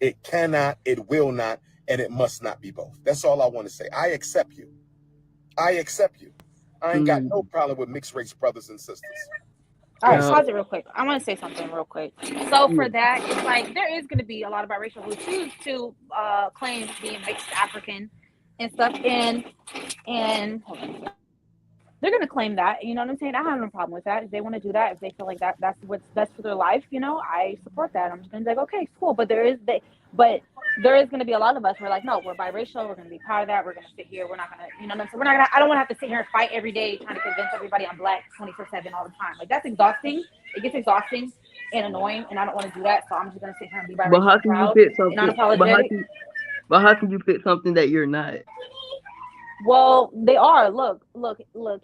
It cannot, it will not, and it must not be both. That's all I want to say. I accept you. I ain't got no problem with mixed race brothers and sisters. All right, pause it real quick. I want to say something real quick. So for that, it's like there is going to be a lot of biracial who choose to claim being mixed African and stuff, and hold on. They're going to claim that. You know what I'm saying? I have no problem with that. If they want to do that, if they feel like that's what's best for their life, I support that. I'm just going to be like, okay, cool. But there is going to be a lot of us. We're like, no, we're biracial. We're going to be part of that. We're going to sit here. We're not going to, we're not going to, I don't want to have to sit here and fight every day trying to convince everybody I'm black 24/7 all the time. Like, that's exhausting. It gets exhausting and annoying, and I don't want to do that. So I'm just going to sit here and be biracial. But how can you fit something? But how can you fit something that you're not? Well, they are. Look.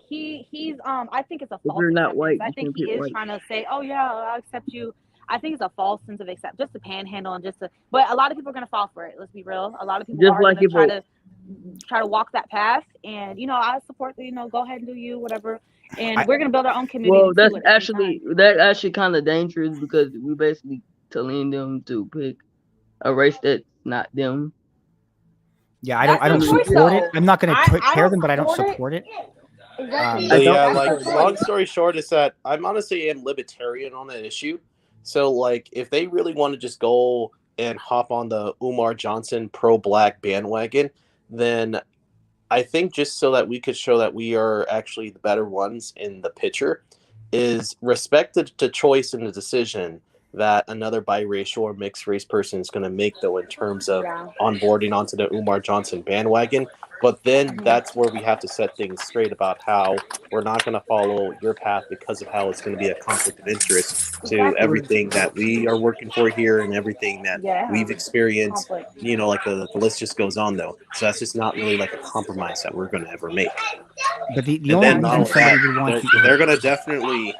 He's I think it's a false. If you're not white, I think he is trying to say, oh yeah, I'll accept you. I think it's a false sense of accept, just to panhandle and but a lot of people are gonna fall for it. Let's be real. A lot of people just are like gonna try to walk that path, and I support go ahead and do you, whatever. And we're gonna build our own community. Well, that's actually kind of dangerous because we basically telling them to pick a race that's not them. Yeah, I don't support it. I'm not going to compare them, but I don't support it. Exactly. Long story short is that I'm honestly am libertarian on that issue. So, like, if they really want to just go and hop on the Umar Johnson pro-black bandwagon, then I think just so that we could show that we are actually the better ones in the picture is respect the choice and the decision that another biracial or mixed race person is going to make, though, in terms of onboarding onto the Umar Johnson bandwagon. But then that's where we have to set things straight about how we're not going to follow your path because of how it's going to be a conflict of interest to everything that we are working for here and everything that we've experienced. Like the list just goes on, though. So that's just not really like a compromise that we're going to ever make. But the only reason somebody would want they're going to definitely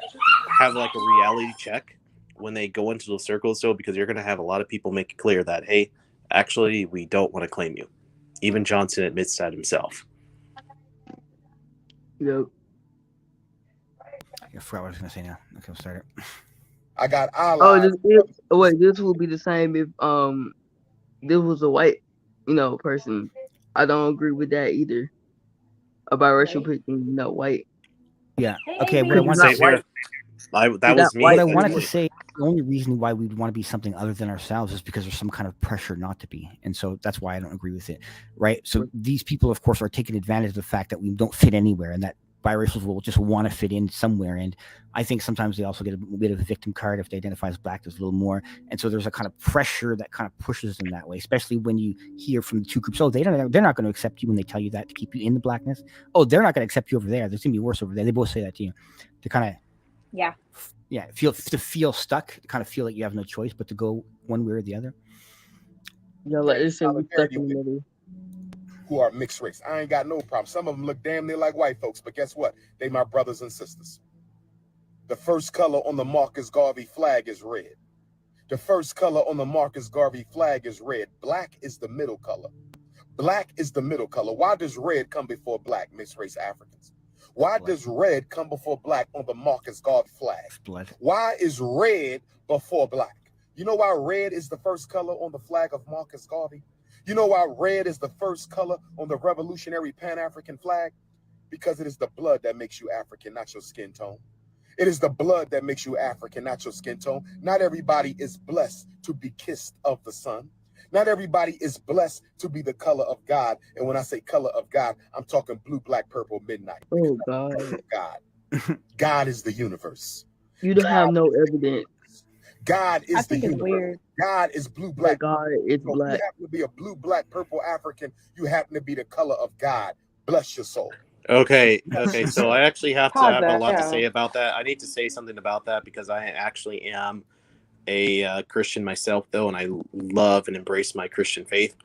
have like a reality check when they go into those circles, though, because you're going to have a lot of people make it clear that, hey, actually, we don't want to claim you. Even Johnson admits that himself. Yep. I forgot what I was going to say now. Okay, we'll start it. I got allies. This will be the same if this was a white, person. I don't agree with that either. A biracial picking, white. Yeah. Hey, Okay. AB. What I want to Same here. That was me. What I wanted to say, the only reason why we'd want to be something other than ourselves is because there's some kind of pressure not to be. And so that's why I don't agree with it. Right. So these people, of course, are taking advantage of the fact that we don't fit anywhere and that biracials will just want to fit in somewhere. And I think sometimes they also get a bit of a victim card if they identify as black. There's a little more. And so there's a kind of pressure that kind of pushes them that way, especially when you hear from the two groups. Oh, they're not going to accept you when they tell you that to keep you in the blackness. Oh, they're not going to accept you over there. There's going to be worse over there. They both say that to you. To kind of feel stuck, to kind of feel like you have no choice but to go one way or the other. Yeah, like it's stuck in the middle. Who are mixed race. I ain't got no problem. Some of them look damn near like white folks, but guess what? They my brothers and sisters. The first color on the Marcus Garvey flag is red. The first color on the Marcus Garvey flag is red. Black is the middle color. Black is the middle color. Why does red come before black, mixed race Africans? Why does red come before black on the Marcus Garvey flag? Why is red before black? You know why red is the first color on the flag of Marcus Garvey? You know why red is the first color on the revolutionary Pan-African flag? Because it is the blood that makes you African, not your skin tone. It is the blood that makes you African, not your skin tone. Not everybody is blessed to be kissed of the sun. Not everybody is blessed to be the color of God. And when I say color of God, I'm talking blue, black, purple, midnight. Oh, God. God. God is the universe. You don't have no evidence. God is the universe. Weird. God is blue, black. God is so black. You happen to be a blue, black, purple African. You happen to be the color of God. Bless your soul. Okay. So I actually have a lot to say about that. I need to say something about that because I actually am a Christian myself, though, and I love and embrace my Christian faith.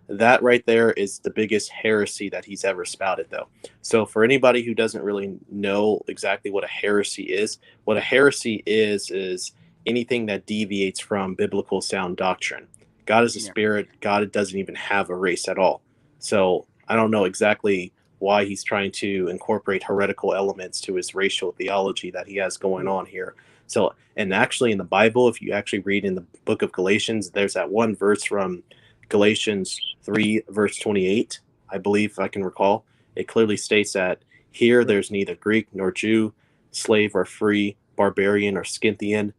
That right there is the biggest heresy that he's ever spouted, though. So for anybody who doesn't really know exactly what a heresy is, what a heresy is anything that deviates from biblical sound doctrine. God is a spirit. God doesn't even have a race at all. So I don't know exactly why he's trying to incorporate heretical elements to his racial theology that he has going on here. So, and actually in the Bible, if you actually read in the book of Galatians, there's that one verse from Galatians 3, verse 28, I believe, if I can recall. It clearly states that here there's neither Greek nor Jew, slave or free, barbarian or Scythian.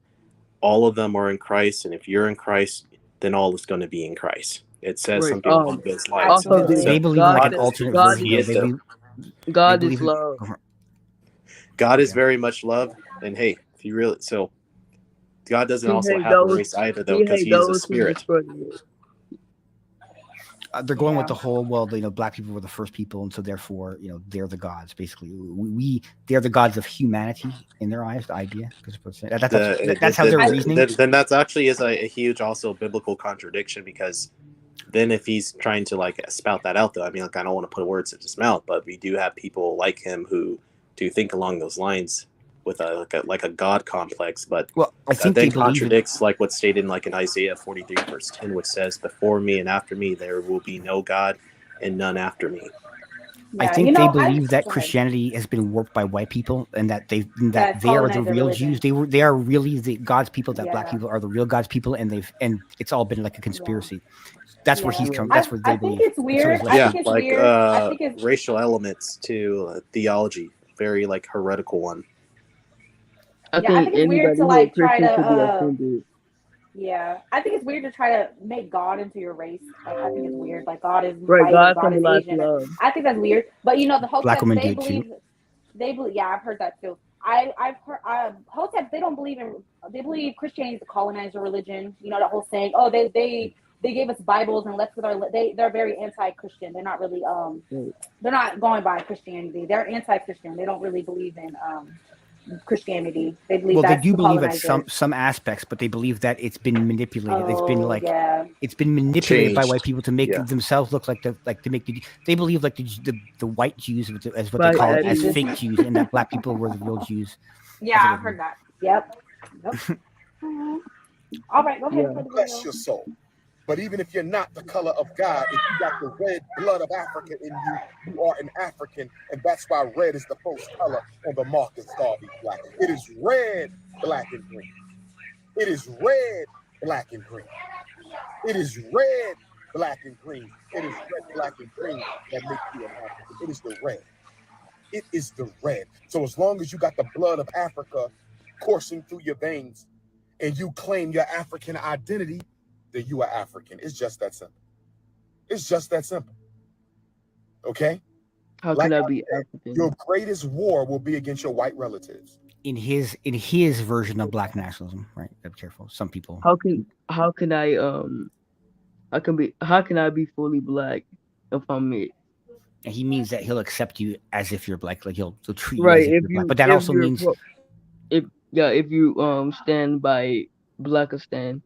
All of them are in Christ, and if you're in Christ, then all is going to be in Christ. It says something along those lines. Also, they believe like an alternate version. God is love. God is very much love, and hey, if you really God doesn't also have a race either, though, because he is a spirit. They're going with the whole, black people were the first people, and so therefore, they're the gods. Basically, they're the gods of humanity in their eyes. The idea, that's how they're reasoning. Then that's actually is a huge also biblical contradiction, because then if he's trying to spout that out, though, I mean, I don't want to put words in his mouth, but we do have people like him who do think along those lines with a God complex, but I think that then contradicts what's stated in Isaiah 43 verse 10, which says, "Before me and after me there will be no God, and none after me." I think they believe that Christianity has been warped by white people, and that they are the real Jews. They are really the God's people. That black people are the real God's people, and it's all been like a conspiracy. That's where he's come. That's what they believe. I think it's weird. I think it's racial elements to theology, very heretical one. I think it's weird to try to. I think it's weird to try to make God into your race. I think it's weird. God is right. God is Asian. I think that's weird. But the Hoteps, they believe. Yeah, I've heard that too. I've heard Hoteps. They don't believe in. They believe Christianity is a colonizer religion. The whole saying. Oh, they gave us Bibles and left with our. They're very anti-Christian. They're not really They're not going by Christianity. They're anti-Christian. They don't really believe in Christianity. They believe they do believe at some aspects, but they believe that it's been manipulated. It's been manipulated by white people to make themselves look like to make they believe the white Jews as what they call it, as fake Jews, and that black people were the real Jews. Yeah, I've heard that. Yep. All right, go ahead. Bless your soul. But even if you're not the color of God, if you got the red blood of Africa in you, you are an African, and that's why red is the first color on the Marcus Garvey flag. It is red, black, and green. It is red, black, and green. It is red, black, and green. It is red, black, and green that makes you an African. It is the red. It is the red. So as long as you got the blood of Africa coursing through your veins and you claim your African identity, then you are African. It's just that simple. It's just that simple. Okay? How can I be African? Your greatest war will be against your white relatives. In his version of black nationalism, right? Be careful. Some people. How can I be fully black if I'm mixed? And he means that he'll accept you as if you're black, like he'll treat you as if you're black. But that also means if you stand by Blackistan.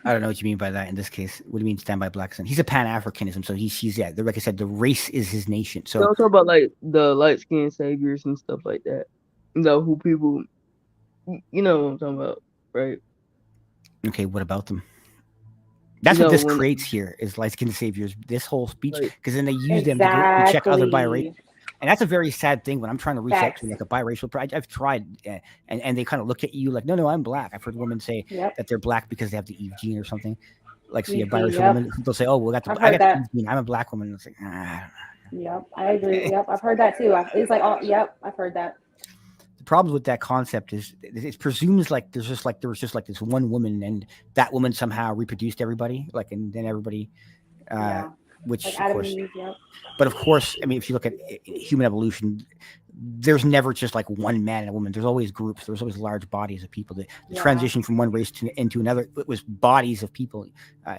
I don't know what you mean by that in this case. What do you mean stand by Blackistan? He's a Pan-Africanism, so he sees that. Like I said, the race is his nation. So also about like the light-skinned saviors and stuff like that. You know, who people, you know what I'm talking about, right? Okay, what about them? That's what this creates here is light-skinned saviors. This whole speech, because then they use them to check other biracial. And that's a very sad thing when I'm trying to reach out to like a biracial. I've tried, and they kind of look at you like, no, I'm black. I've heard women say that they're black because they have the Eve gene or something. Like, so you're biracial women. They'll say, oh, well, I got the Eve gene. I'm a black woman. And it's like, Yep, I agree. Yep, I've heard that too. It's like, oh, yep, I've heard that. The problem with that concept is it presumes like there was just like this one woman, and that woman somehow reproduced everybody, like, and then everybody. Which like of course, but of course, I mean, if you look at human evolution, there's never just like one man and a woman. There's always groups. There's always large bodies of people. The transition from one race into another, it was bodies of people. It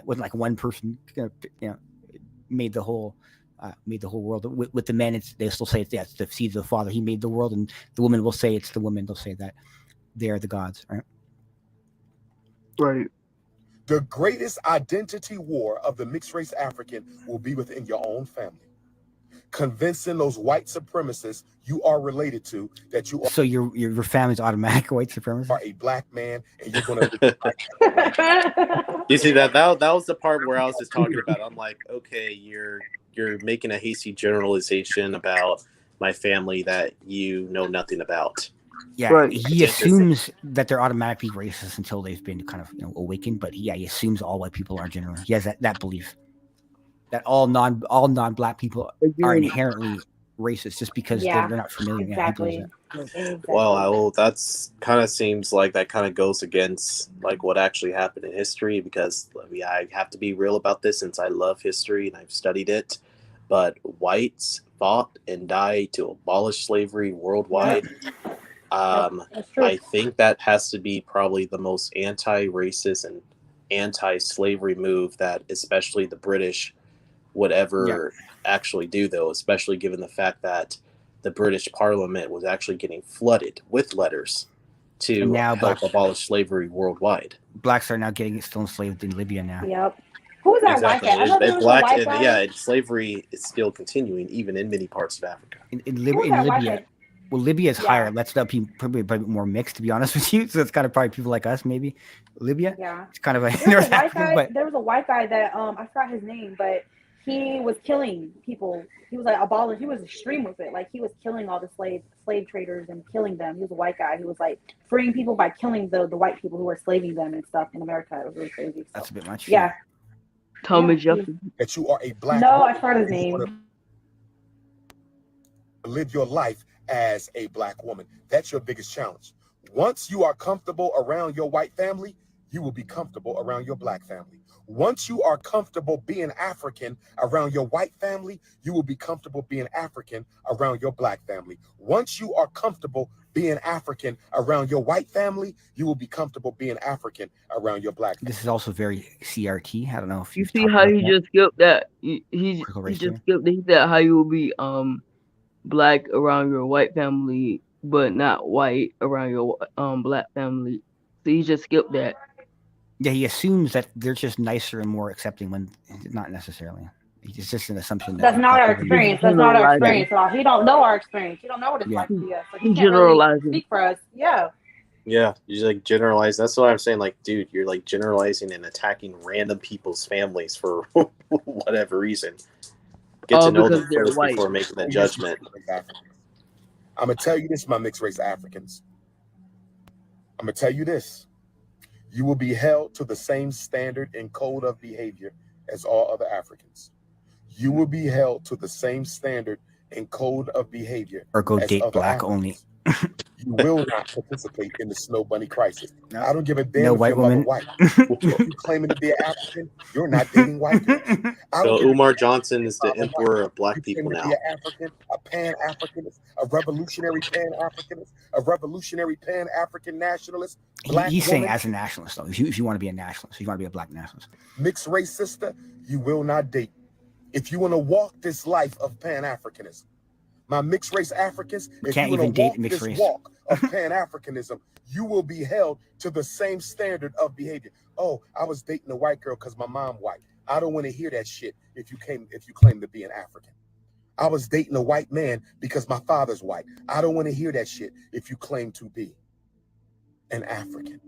wasn't like one person, made the whole world. With the men, they still say it's the seed of the father. He made the world, and the woman will say it's the woman. They'll say that they are the gods, right? Right. The greatest identity war of the mixed race African will be within your own family. Convincing those white supremacists you are related to that you are. So your family's automatic white supremacist? Are a black man, and you're going to. You see that was the part where I was just talking about. I'm like, okay, you're making a hasty generalization about my family that you know nothing about. Yeah, he assumes that they're automatically racist until they've been kind of awakened. But he assumes all white people are generally. He has that belief that all non-black people are inherently racist just because they're not familiar. Exactly. Well, that's kind of seems like that kind of goes against like what actually happened in history, because I have to be real about this since I love history and I've studied it. But whites fought and died to abolish slavery worldwide. I think that has to be probably the most anti-racist and anti-slavery move that especially the British would ever actually do, though, especially given the fact that the British Parliament was actually getting flooded with letters to help abolish slavery worldwide. Blacks are now getting still enslaved in Libya now. Yep. Who was that white guy? And slavery is still continuing even in many parts of Africa. In Libya. Well, Libya is higher. Let's not be probably a bit more mixed, to be honest with you. So it's kind of probably people like us, maybe. Libya. Yeah. It's kind of like there was a white guy that I forgot his name, but he was killing people. He was like abolish. He was extreme with it. Like he was killing all the slave traders and killing them. He was a white guy. He was like freeing people by killing the white people who were slaving them and stuff in America. It was really crazy. So. That's a bit much. Yeah. Thomas Jefferson. That you are a black. No, I forgot his name. Live your life as a black woman. That's your biggest challenge. Once you are comfortable around your white family, you will be comfortable around your black family. Once you are comfortable being African around your white family, you will be comfortable being African around your black family. Once you are comfortable being African around your white family, you will be comfortable being African around your black family. This is also very CRT. I don't know if you see how he just skipped that. He just skipped. He said how you will be black around your white family, but not white around your black family. So he just skipped that. Yeah, he assumes that they're just nicer and more accepting when not necessarily. It's just an assumption. That's not our experience. That's not our experience at all. He don't know our experience. He don't know what it's like to be us. Like, he can't really speak for us. Yeah. Yeah, you like generalize. That's what I'm saying. Like, dude, you're like generalizing and attacking random people's families for whatever reason. Get to know them first before making that judgment. I'm gonna tell you this, my mixed race Africans. I'm gonna tell you this. You will be held to the same standard and code of behavior as all other Africans. you will be held to the same standard and code of behavior or go as date other black Africans. only. You will not participate in the snow bunny crisis. No. I don't give a damn No if white your mother woman. white. If you claiming to be an African, you're not dating white girls. I don't So give a Umar damn Johnson if is the your mama white. emperor of black You people claim to now. be an African, a Pan-Africanist, a revolutionary Pan-Africanist, a revolutionary Pan-African nationalist, black He's saying woman, as a nationalist, though. If you want to be a nationalist, if you want to be a black nationalist. mixed race sister, you will not date. If you want to walk this life of Pan-Africanism, my mixed race Africans, if you want to walk this walk of Pan-Africanism, you will be held to the same standard of behavior. Oh, I was dating a white girl because my mom white. I don't want to hear that shit if you claim to be an African. I was dating a white man because my father's white. I don't want to hear that shit if you claim to be an African.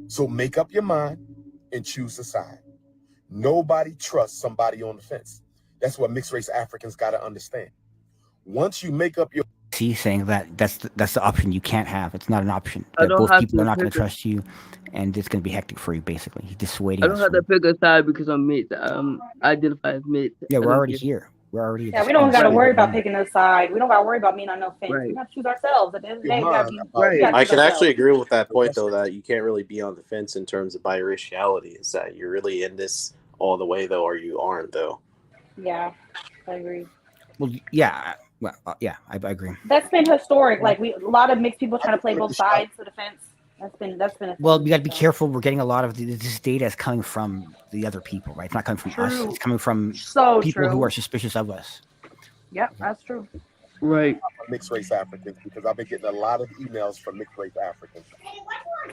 So make up your mind and choose a side. Nobody trusts somebody on the fence. That's what mixed race Africans got to understand. Once you make up your He's saying that's the option you can't have. It's not an option. That both people are not going to trust you, and it's going to be hectic for you. Basically, he's dissuading us. I don't have to pick a side because I'm mixed. Identify as mixed. Yeah, we're already here. We're already. Yeah, we don't got to worry about picking a side. We don't got to worry about being on no fence. Right. We have to choose ourselves. At the end of the day, we got to be right. I can actually agree with that point, though, that you can't really be on the fence in terms of biraciality. Is that you're really in this all the way, though, or you aren't, though. Yeah, I agree. Well, yeah. Well, yeah, I agree. That's been historic. Like a lot of mixed people trying to play both sides of the fence. That's been. Well, you got to be careful. We're getting a lot of this data is coming from the other people, right? It's not coming from us. It's coming from people who are suspicious of us. Yep, that's true. Right. Mixed race Africans, because I've been getting a lot of emails from mixed race Africans.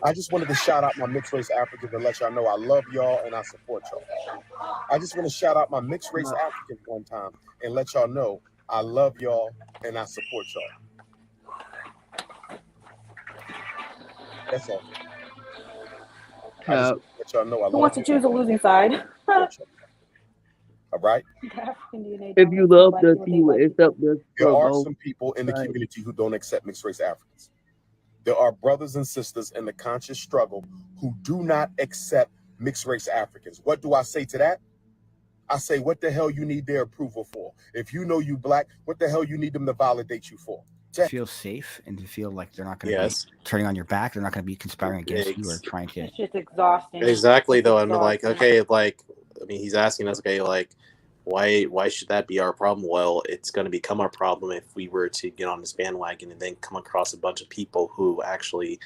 I just wanted to shout out my mixed race Africans and let y'all know I love y'all and I support y'all. I just want to shout out my mixed race Africans one time and let y'all know I love y'all and I support y'all. That's all. I just let y'all know I love. Who wants to choose a losing side? All right. If you love this, you will accept this. There are some people in the community who don't accept mixed race Africans. There are brothers and sisters in the conscious struggle who do not accept mixed race Africans. What do I say to that? I say, what the hell you need their approval for? If you know you black, what the hell you need them to validate you for? To feel safe and to feel like they're not going to be turning on your back. They're not going to be conspiring against you or trying to. It's just exhausting. Exactly, though. I'm like, okay, like, I mean, he's asking us, okay, like, why should that be our problem? Well, it's going to become our problem if we were to get on this bandwagon and then come across a bunch of people who actually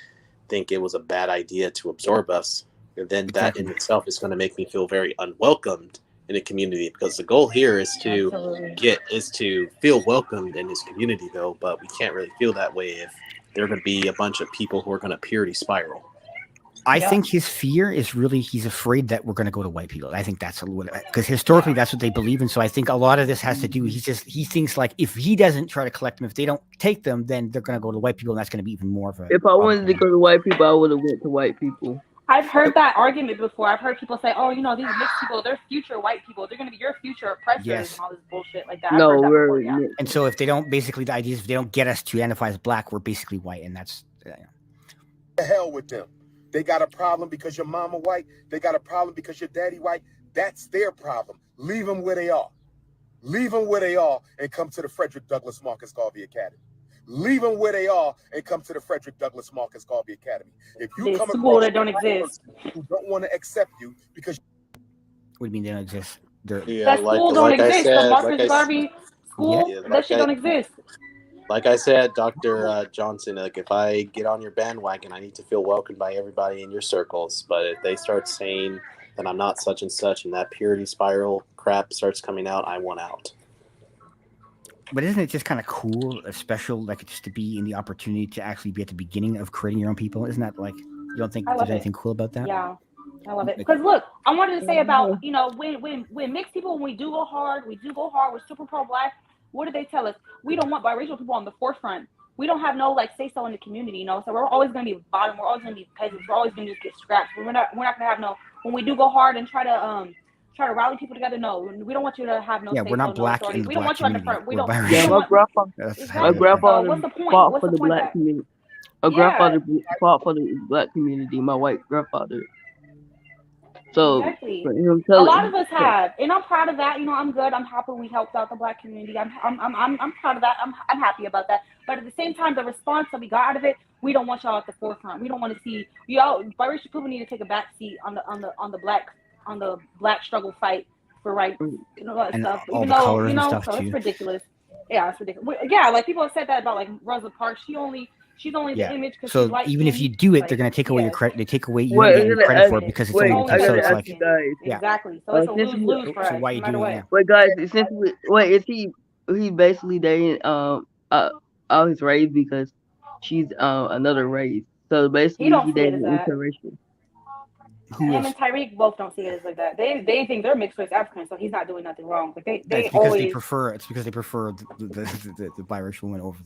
think it was a bad idea to absorb us. And then that in itself is going to make me feel very unwelcomed in a community, because the goal here is to feel welcomed in this community, though. But we can't really feel that way if there are going to be a bunch of people who are going to purity spiral. I think his fear is really he's afraid that we're going to go to white people. I think that's a little because historically that's what they believe in. So I think a lot of this has to do. He thinks like if he doesn't try to collect them, if they don't take them, then they're going to go to white people, and that's going to be even more of a. If I wanted to go to white people, I would have went to white people. I've heard that argument before. I've heard people say, "Oh, you know, these mixed people, they're future white people. They're going to be your future oppressors and all this bullshit like that." No, before, And so if they don't, basically the idea is if they don't get us to identify as black, we're basically white, and that's. The hell with them. They got a problem because your mama white. They got a problem because your daddy white. That's their problem. Leave them where they are. Leave them where they are and come to the Frederick Douglass Marcus Garvey Academy. Leave them where they are and come to the Frederick Douglass Marcus Garvey Academy. If you come across that don't exist, who don't want to accept you because what do you mean they don't exist? That school don't exist. The Marcus Garvey school, that shit don't exist. Like I said, Dr. Johnson, like if I get on your bandwagon, I need to feel welcomed by everybody in your circles. But if they start saying that I'm not such and such and that purity spiral crap starts coming out, I want out. But isn't it just kind of cool, special, like just to be in the opportunity to actually be at the beginning of creating your own people? Isn't that like, you don't think there's anything cool about that? Yeah, I love it. Because look, I wanted to say about, you know, when mixed people, when we do go hard, we're super pro-black. What do they tell us? We don't want biracial people on the forefront. We don't have no like say so in the community, you know. So we're always going to be bottom. We're always going to be peasants. We're always going to just get scrapped. We're not going to have no. When we do go hard and try to rally people together, no, we don't want you to have no. Yeah, we're not black in the we don't want you on the front. We don't. Yeah, my grandfather fought for the black community. My grandfather fought for the black community. My white grandfather. So exactly. A lot of us have, and I'm proud of that. You know, I'm good. I'm happy we helped out the Black community. I'm proud of that. I'm happy about that. But at the same time, the response that we got out of it, we don't want y'all at the forefront. We don't want to see y'all. Biracial people need to take a back seat on the black struggle fight for rights, you know, that and stuff. all Even the though, colors you and know, stuff so too. it's ridiculous. Yeah, it's ridiculous. Yeah, like people have said that about like Rosa Parks. She's only the image because she's light. Even if you do it, like, they're going to take away your credit. They take away you Wait, don't get any credit for it because it's only I so gotta it's ask like you guys. Exactly. So it's a lose-lose for us. So why are you no matter doing what. it? Wait, guys, essentially, is he basically dating all his race because she's another race. So basically, He don't he see it dating as that. interracial. Him and Tyreek both don't see it as like that. They think they're mixed race African, so he's not doing nothing wrong. Like they It's because always they prefer the biracial woman over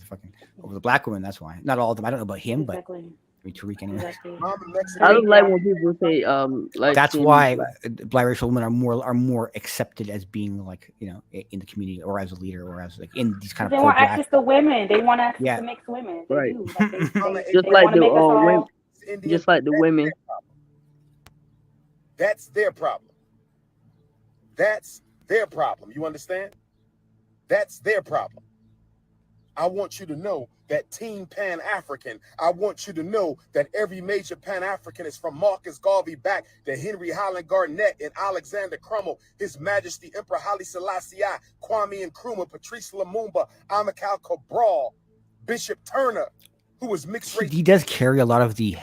the black woman. That's why. Not all of them. I don't know about him, exactly. but Tariq anyway. Exactly. I don't like when people say like. That's why biracial women are more accepted as being like, you know, in the community or as a leader or as like in these kind of. They want access to women. They want access to mixed women. They right. do. Like they Just they like want to make us all. women. Just like the women. That's their problem. That's their problem. You understand? That's their problem. I want you to know that Team Pan-African, I want you to know that every major Pan-Africanist from Marcus Garvey back to Henry Highland Garnett and Alexander Crummell, His Majesty Emperor Haile Selassie, Kwame Nkrumah, Patrice Lumumba, Amilcar Cabral, Bishop Turner, who was mixed race. He does carry a lot of the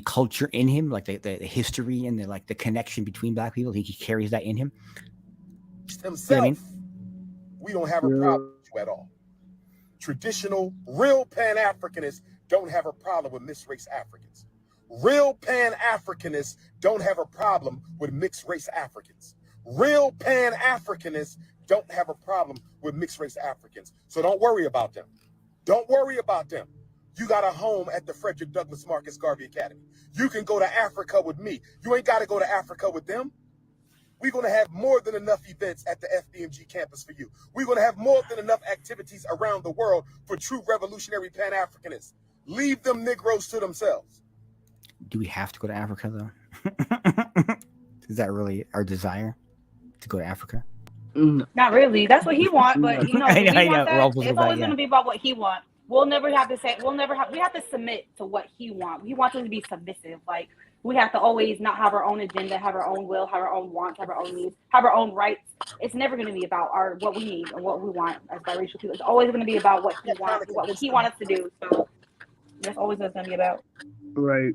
culture in him, like the history and the connection between black people. He carries that in him. Himself, you know what I mean? We don't have a problem with you at all. Traditional, real Pan-Africanists don't have a problem with mixed race Africans. Real Pan-Africanists don't have a problem with mixed race Africans. Real Pan-Africanists don't have a problem with mixed race Africans. So don't worry about them. Don't worry about them. You got a home at the Frederick Douglass Marcus Garvey Academy. You can go to Africa with me. You ain't got to go to Africa with them. We're going to have more than enough events at the FBMG campus for you. We're going to have more than enough activities around the world for true revolutionary Pan-Africanists. Leave them Negroes to themselves. Do we have to go to Africa, though? Is that really our desire, to go to Africa? Not really. That's what he wants, but you know, I know. it's always going to be about what he wants. We'll never have to say. We have to submit to what he wants. He wants us to be submissive. Like we have to always not have our own agenda, have our own will, have our own wants, have our own needs, have our own rights. It's never going to be about what we need and what we want as biracial people. It's always going to be about what he wants, what he wants us to do. So that's always what it's going to be about. Right.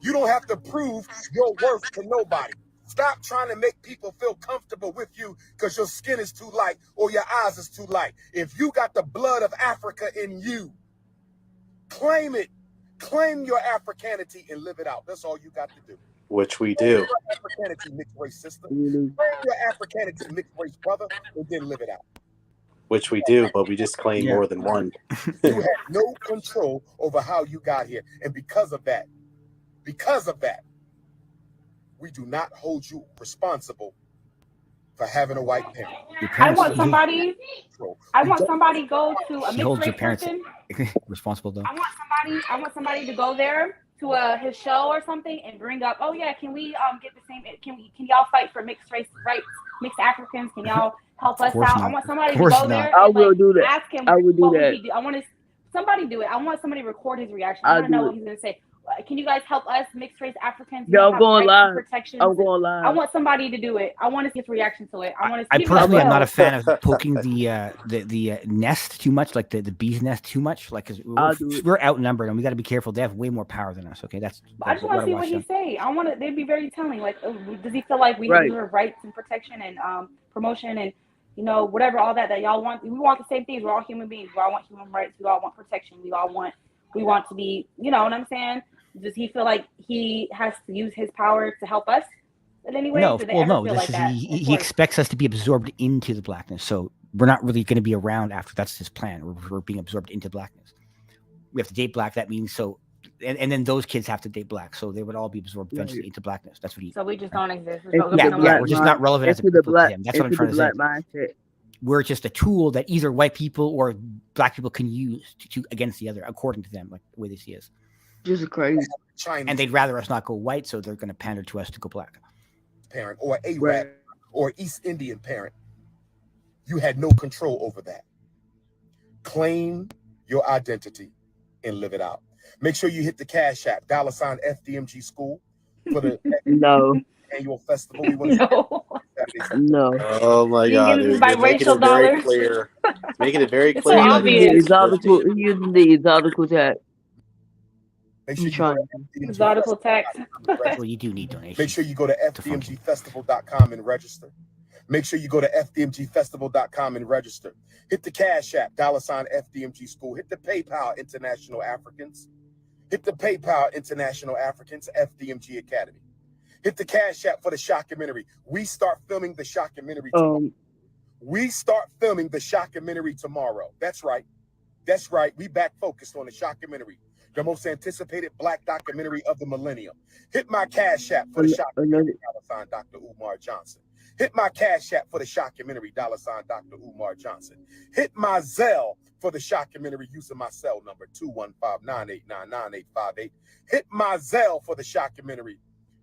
You don't have to prove your worth to nobody. Stop trying to make people feel comfortable with you because your skin is too light or your eyes is too light. If you got the blood of Africa in you, claim it. Claim your Africanity and live it out. That's all you got to do. Which we do. Claim your Africanity, mixed race sister. Claim your Africanity, mixed race brother, and then live it out. Which we do, but we just claim more than one. You have no control over how you got here. And because of that, we do not hold you responsible for having a white parent. I want somebody go to a mixed race person. Responsible though. I want somebody to go there to his show or something and bring up, oh yeah, can we get the same? Can y'all fight for mixed race rights, mixed Africans? Can y'all help us out? I want somebody to go there. I will do that. Ask him. I will do that. I want somebody do it. I want somebody to record his reaction. I want to know what he's gonna say. Can you guys help us, mixed race Africans? Yeah, I'm going live. I'm going live. I want somebody to do it. I want to see his reaction to it. I personally am not a fan of poking the nest too much, like the bee's nest too much, like because we're outnumbered and we got to be careful. They have way more power than us. Okay, I just want to see what he say. I want to. They'd be very telling. Like, does he feel like we deserve rights and protection and promotion and whatever all that y'all want? We want the same things. We're all human beings. We all want human rights. We all want protection. We want to be. You know what I'm saying? Does he feel like he has to use his power to help us in any way? No, like he expects us to be absorbed into the blackness. So we're not really going to be around after. That's his plan. We're being absorbed into blackness. We have to date black. That means so, and then those kids have to date black. So they would all be absorbed eventually into blackness. That's what he. So we just don't exist. We're just not relevant as a people to him. That's what I'm trying to say. Mindset. We're just a tool that either white people or black people can use to against the other, according to them, like the way they see us. Just crazy. And they'd rather us not go white, so they're going to pander to us to go black. parent or Arab or East Indian parent. You had no control over that. Claim your identity and live it out. Make sure you hit the Cash App, $FDMG School, for the annual festival. We want to no. Oh my God, dude. You're making it very clear. Making it very clear. So obvious. Using the exotical tag. Make sure you go to exotical tax. Well, you do need donations. Make sure you go to fdmgfestival.com and register. Make sure you go to fdmgfestival.com and register. Hit the Cash App, $FDMG School. Hit the PayPal International Africans. Hit the PayPal International Africans, FDMG Academy. Hit the Cash App for the shockumentary. We start filming the shockumentary tomorrow. We start filming the shockumentary tomorrow. That's right. That's right. We back focused on the shockumentary, the most anticipated Black documentary of the millennium. Hit my Cash App for the shockumentary, Dr. Umar Johnson. Hit my Cash App for the shockumentary, Dr. Umar Johnson. Hit my Zelle for the shockumentary using my cell number, 215-989-9858. Hit my Zelle for the shockumentary,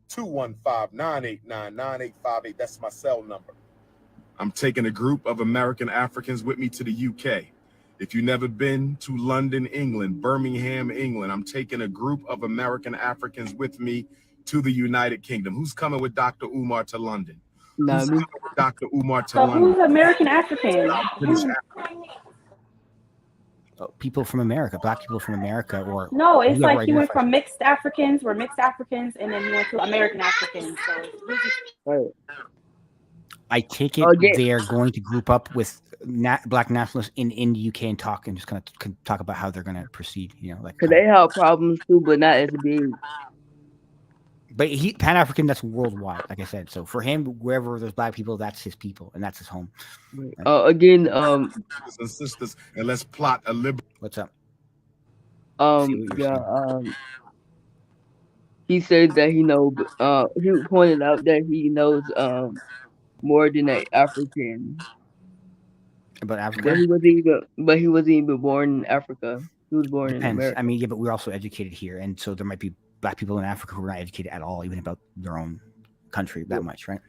215-989-9858. That's my cell number. I'm taking a group of American Africans with me to the UK. If you've never been to London, England, Birmingham, England, I'm taking a group of American Africans with me to the United Kingdom. Who's coming with Dr. Umar to London? Who's coming with Dr. Umar to London? Who's American African? People from America, Black people from America, or no, it's like you went from mixed Africans, we're mixed Africans, and then you went to American Africans. So I take it they are going to group up with Black nationalists in the UK and talk and just kind of talk about how they're going to proceed. You know, like because they have problems too, but not as big. But Pan African, that's worldwide, like I said. So for him, wherever there's Black people, that's his people and that's his home. Again, brothers and sisters, and let's plot a liberal. What's up? He said that he knows. He pointed out that he knows more than an African. About Africa, but he wasn't even born in Africa. He was born in America. I mean, yeah, but we're also educated here, and so there might be Black people in Africa who are not educated at all, even about their own country that much, right?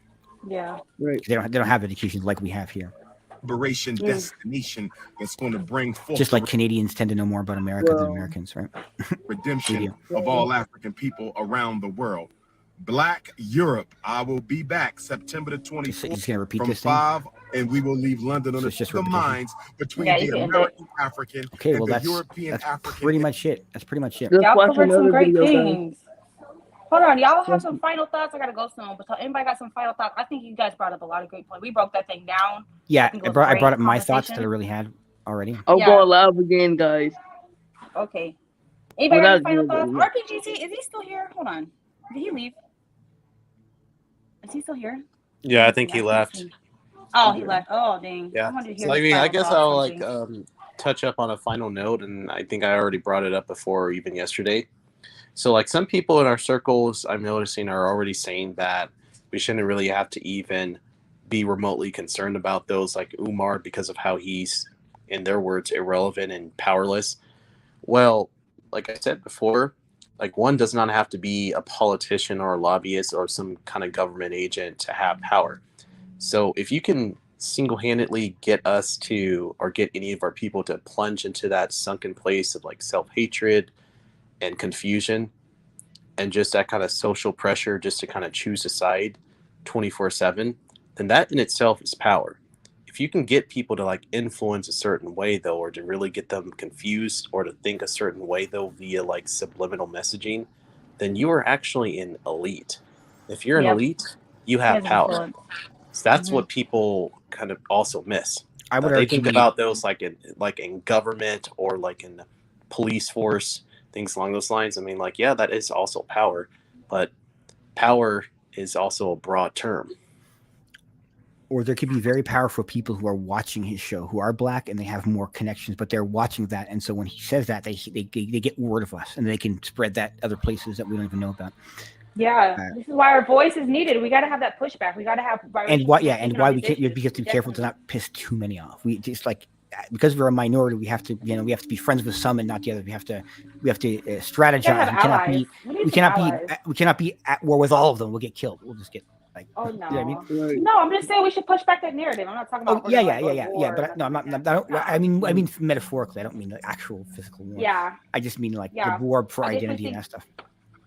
Yeah, right. They don't have education like we have here. Liberation destination that's going to bring forth, just like Canadians tend to know more about America than Americans, right? Redemption of all African people around the world. Black Europe. I will be back September the 24th from 5, and we will leave London on the minds between the American African and the European African. Pretty much it. That's pretty much it. Y'all covered some great things. Hold on, y'all have some final thoughts. I gotta go soon, but anybody got some final thoughts? I think you guys brought up a lot of great points. We broke that thing down. Yeah, I brought up my thoughts that I really had already. I'll go live again, guys. Okay. Anybody got any final thoughts? RPGT, is he still here? Hold on. Did he leave? Is he still here? Yeah, I think he left. Oh, he left. Oh, dang. Yeah. So, I guess I'll touch up on a final note, and I think I already brought it up before, even yesterday. So, some people in our circles I'm noticing are already saying that we shouldn't really have to even be remotely concerned about those like Umar because of how he's, in their words, irrelevant and powerless. Well, like I said before, one does not have to be a politician or a lobbyist or some kind of government agent to have power. So if you can single-handedly get us to, or get any of our people to plunge into that sunken place of self-hatred and confusion and just that kind of social pressure just to kind of choose a side 24/7, then that in itself is power. If you can get people to influence a certain way though, or to really get them confused or to think a certain way though via subliminal messaging, then you are actually an elite. If you're an elite, you have power. So that's what people kind of also miss. They think about those in government or in the police force, things along those lines. I mean, that is also power, but power is also a broad term. Or there could be very powerful people who are watching his show, who are Black and they have more connections, but they're watching that. And so when he says that, they get word of us and they can spread that other places that we don't even know about. Yeah, this is why our voice is needed. We got to have that pushback. We got to have. And why we can't, you have to be careful to not piss too many off. We just because we're a minority, we have to be friends with some and not the other. We have to strategize. We cannot be at war with all of them. We'll get killed. We'll just get Like, Oh you know what I mean? no, I'm just saying we should push back that narrative. I'm not talking about. Yeah. But no, I'm not. I mean metaphorically. I don't mean the actual physical war. Yeah. I just mean like the war for identity and that stuff.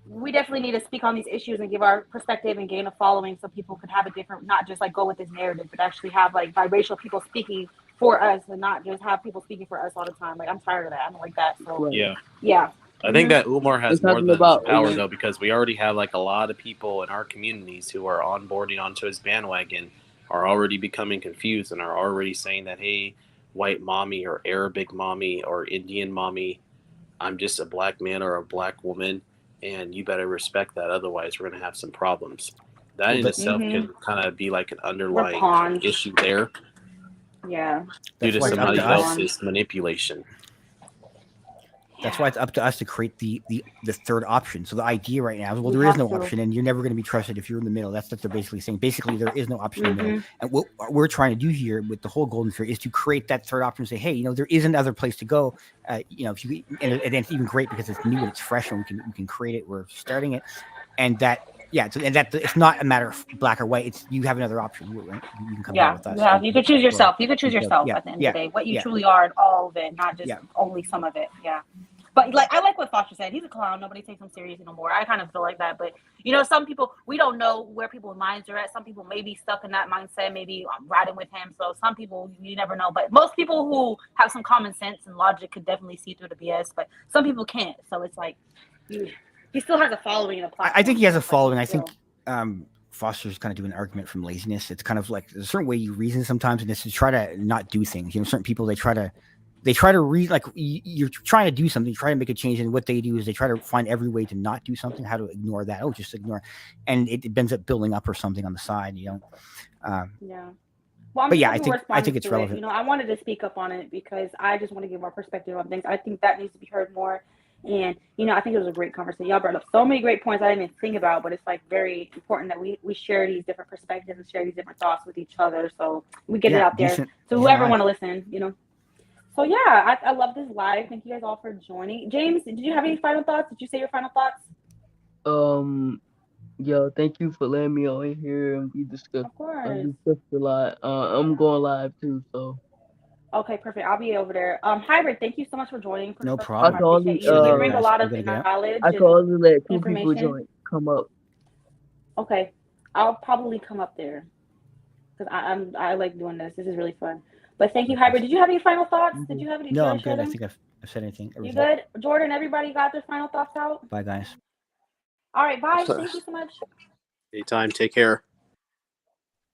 We definitely need to speak on these issues and give our perspective and gain a following, so people could have a different, not just like go with this narrative, but actually have like biracial people speaking for us and not just have people speaking for us all the time. Like I'm tired of that. I don't like that. So yeah. I think that Umar has more than power though, because we already have like a lot of people in our communities who are onboarding onto his bandwagon, are already becoming confused and are already saying that, hey, white mommy or Arabic mommy or Indian mommy, I'm just a black man or a black woman, and you better respect that. Otherwise, we're going to have some problems. That in itself can kind of be like an underlying issue there. Yeah. Due to somebody else's manipulation. That's why it's up to us to create the third option. So the idea right now is, well, there is no option, and you're never going to be trusted if you're in the middle. That's what they're basically saying. Basically, there is no option in the middle. And what we're trying to do here with the whole golden sphere is to create that third option and say, hey, you know, there is another place to go. You know, if you and it's even great because it's new and it's fresh, and we can create it. We're starting it, and that. Yeah, so, and that it's not a matter of black or white. It's you have another option, right? You can come here with us. Yeah, you could choose yourself. You could choose yourself at the end of the day, what you truly are, and all of it, not just only some of it. Yeah, but like I like what Foster said. He's a clown. Nobody takes him seriously no more. I kind of feel like that, but you know, some people we don't know where people's minds are at. Some people may be stuck in that mindset. Maybe I'm riding with him. So some people you never know. But most people who have some common sense and logic could definitely see through the BS. But some people can't. So it's like he still has a following and a platform. I think he has a following. I think Foster's kind of doing an argument from laziness. It's kind of like there's a certain way you reason sometimes, and it's to try to not do things. You know, certain people they try to read like you're trying to do something, try to make a change, and what they do is they try to find every way to not do something, how to ignore that. Oh, just ignore, and it ends up building up or something on the side. You know. Well, but yeah, I think it's relevant. You know, I wanted to speak up on it because I just want to give our perspective on things. I think that needs to be heard more. And, you know, I think it was a great conversation. Y'all brought up so many great points I didn't even think about, but it's like very important that we share these different perspectives and share these different thoughts with each other. So we get it out there to whoever want to listen, you know. So yeah, I love this live. Thank you guys all for joining. James, did you have any final thoughts? Did you say your final thoughts? Yeah, thank you for letting me on here and we discussed a lot. I'm going live too, so. Okay, perfect. I'll be over there. Hybrid, thank you so much for joining. No problem. I appreciate you. You bring a lot of knowledge. I told you let 2 people join. Come up. Okay, I'll probably come up there because I like doing this. This is really fun. But thank you, Hybrid. Did you have any final thoughts? Did you have any? No, I'm good. I think I've said anything. You good, Jordan? Everybody got their final thoughts out? Bye, guys. All right, bye. Thank you so much. Anytime. Take care.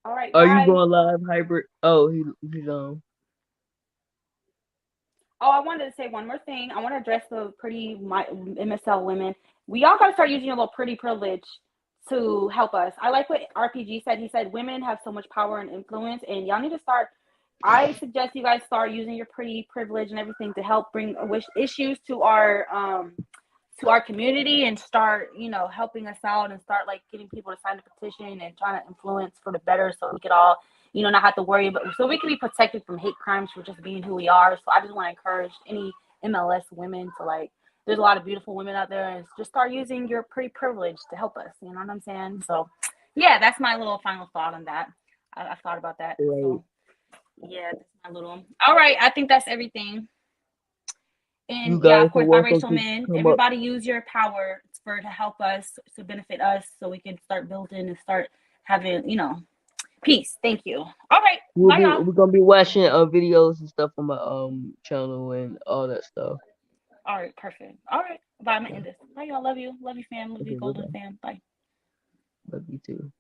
All right. Are you going live, Hybrid? Oh, he's on. Oh, I wanted to say one more thing. I want to address the pretty MSL women. We all got to start using a little pretty privilege to help us. I like what RPG said. He said women have so much power and influence, and y'all need to start. I suggest you guys start using your pretty privilege and everything to help bring issues to our community and start, you know, helping us out and start like getting people to sign a petition and trying to influence for the better, so we could all, you know, not have to worry about, so we can be protected from hate crimes for just being who we are. So I just want to encourage any MLS women to like, there's a lot of beautiful women out there, and just start using your pretty privilege to help us. You know what I'm saying? So yeah, that's my little final thought on that. I thought about that. Right. So, yeah, that's my little. All right, I think that's everything. And yeah, of course, biracial men, everybody use your power to help us, to benefit us, so we can start building and start having, you know, peace. Thank you. All right. We're gonna be watching videos and stuff on my channel and all that stuff. All right, perfect. All right. Bye. I'm gonna end this. Bye, y'all. Love you. Love you, fam. Love you, Golden fam. Bye. Love you too.